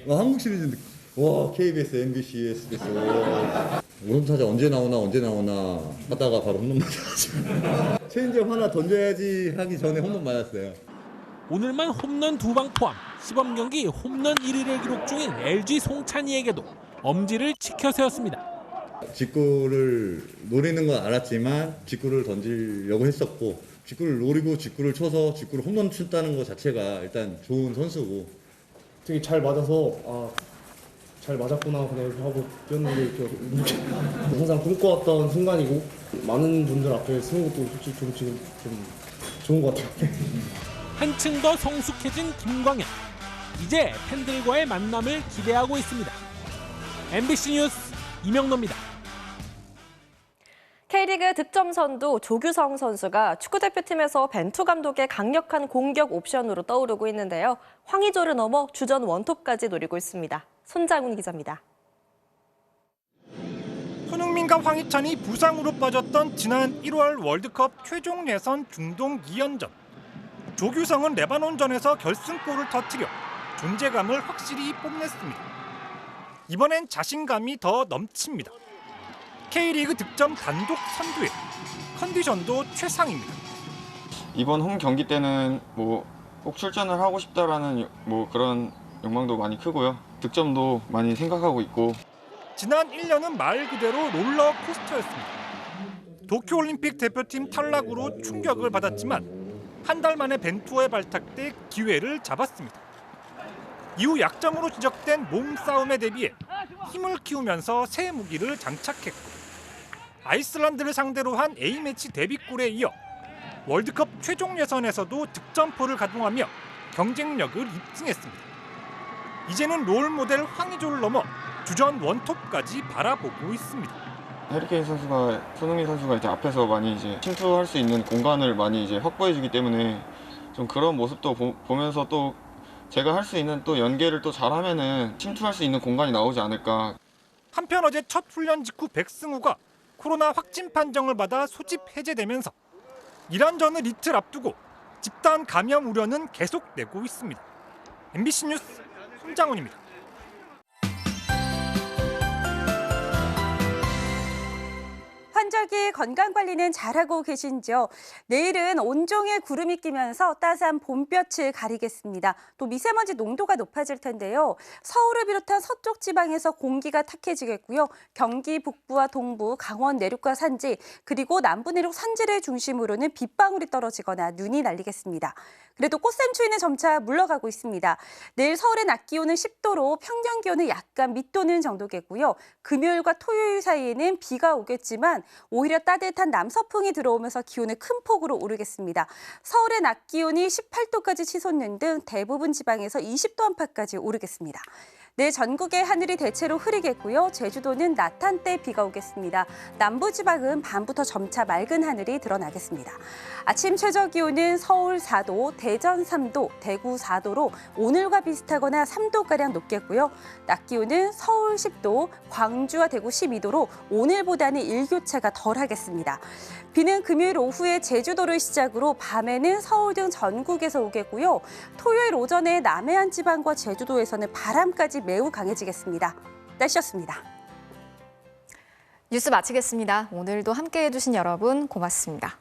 한국 시리즈 와 KBS, MBC, SBS 오른타자 언제 나오나 하다가 바로 홈런 맞았죠. 체인지업 하나 던져야지 하기 전에 홈런 맞았어요. 오늘만 홈런 2방 포함 시범 경기 홈런 1위를 기록 중인 LG 송찬이에게도 엄지를 치켜 세웠습니다. 직구를 노리는 건 알았지만 직구를 던지려고 했었고 직구를 노리고 직구를 쳐서 직구를 홈런 쳤다는 것 자체가 일단 좋은 선수고 되게 잘 맞아서 잘 맞았구나 그냥 이렇게 하고 뛰었는데 항상 꿈꿔왔던 순간이고 많은 분들 앞에 서는 것도 솔직히 지금 좀 좋은 것 같아요. 한층 더 성숙해진 김광현. 이제 팬들과의 만남을 기대하고 있습니다. MBC 뉴스 이명노입니다. K리그 득점 선두 조규성 선수가 축구대표팀에서 벤투 감독의 강력한 공격 옵션으로 떠오르고 있는데요. 황의조를 넘어 주전 원톱까지 노리고 있습니다. 손장훈 기자입니다. 손흥민과 황희찬이 부상으로 빠졌던 지난 1월 월드컵 최종 예선 중동 2연전. 조규성은 레바논전에서 결승골을 터뜨려 존재감을 확실히 뽐냈습니다. 이번엔 자신감이 더 넘칩니다. K리그 득점 단독 선두에 컨디션도 최상입니다. 이번 홈 경기 때는 꼭 출전을 하고 싶다라는 그런 욕망도 많이 크고요. 득점도 많이 생각하고 있고. 지난 1년은 말 그대로 롤러코스터였습니다. 도쿄올림픽 대표팀 탈락으로 충격을 받았지만 한 달 만에 벤투어에 발탁돼 기회를 잡았습니다. 이후 약점으로 지적된 몸싸움에 대비해 힘을 키우면서 새 무기를 장착했고 아이슬란드를 상대로 한 A매치 데뷔골에 이어 월드컵 최종 예선에서도 득점포를 가동하며 경쟁력을 입증했습니다. 이제는 롤모델 황의조를 넘어 주전 원톱까지 바라보고 있습니다. 해리케인 선수가 손흥민 선수가 이제 앞에서 많이 이제 침투할 수 있는 공간을 많이 이제 확보해주기 때문에 좀 그런 모습도 보면서 또 제가 할 수 있는 또 연계를 또 잘하면은 침투할 수 있는 공간이 나오지 않을까. 한편 어제 첫 훈련 직후 백승우가 코로나 확진 판정을 받아 소집 해제되면서 이란전을 이틀 앞두고 집단 감염 우려는 계속되고 있습니다. MBC 뉴스 손장훈입니다. 환절기 건강관리는 잘하고 계신지요? 내일은 온종일 구름이 끼면서 따스한 봄볕을 가리겠습니다. 또 미세먼지 농도가 높아질 텐데요. 서울을 비롯한 서쪽 지방에서 공기가 탁해지겠고요. 경기 북부와 동부, 강원 내륙과 산지, 그리고 남부 내륙 산지를 중심으로는 빗방울이 떨어지거나 눈이 날리겠습니다. 그래도 꽃샘추위는 점차 물러가고 있습니다. 내일 서울의 낮 기온은 10도로 평년 기온은 약간 밑도는 정도겠고요. 금요일과 토요일 사이에는 비가 오겠지만 오히려 따뜻한 남서풍이 들어오면서 기온은 큰 폭으로 오르겠습니다. 서울의 낮 기온이 18도까지 치솟는 등 대부분 지방에서 20도 안팎까지 오르겠습니다. 내일 전국의 하늘이 대체로 흐리겠고요. 제주도는 낮 한때 비가 오겠습니다. 남부지방은 밤부터 점차 맑은 하늘이 드러나겠습니다. 아침 최저기온은 서울 4도, 대전 3도, 대구 4도로 오늘과 비슷하거나 3도가량 높겠고요. 낮 기온은 서울 10도, 광주와 대구 12도로 오늘보다는 일교차가 덜하겠습니다. 비는 금요일 오후에 제주도를 시작으로 밤에는 서울 등 전국에서 오겠고요. 토요일 오전에 남해안 지방과 제주도에서는 바람까지 매우 강해지겠습니다. 날씨였습니다. 뉴스 마치겠습니다. 오늘도 함께해 주신 여러분 고맙습니다.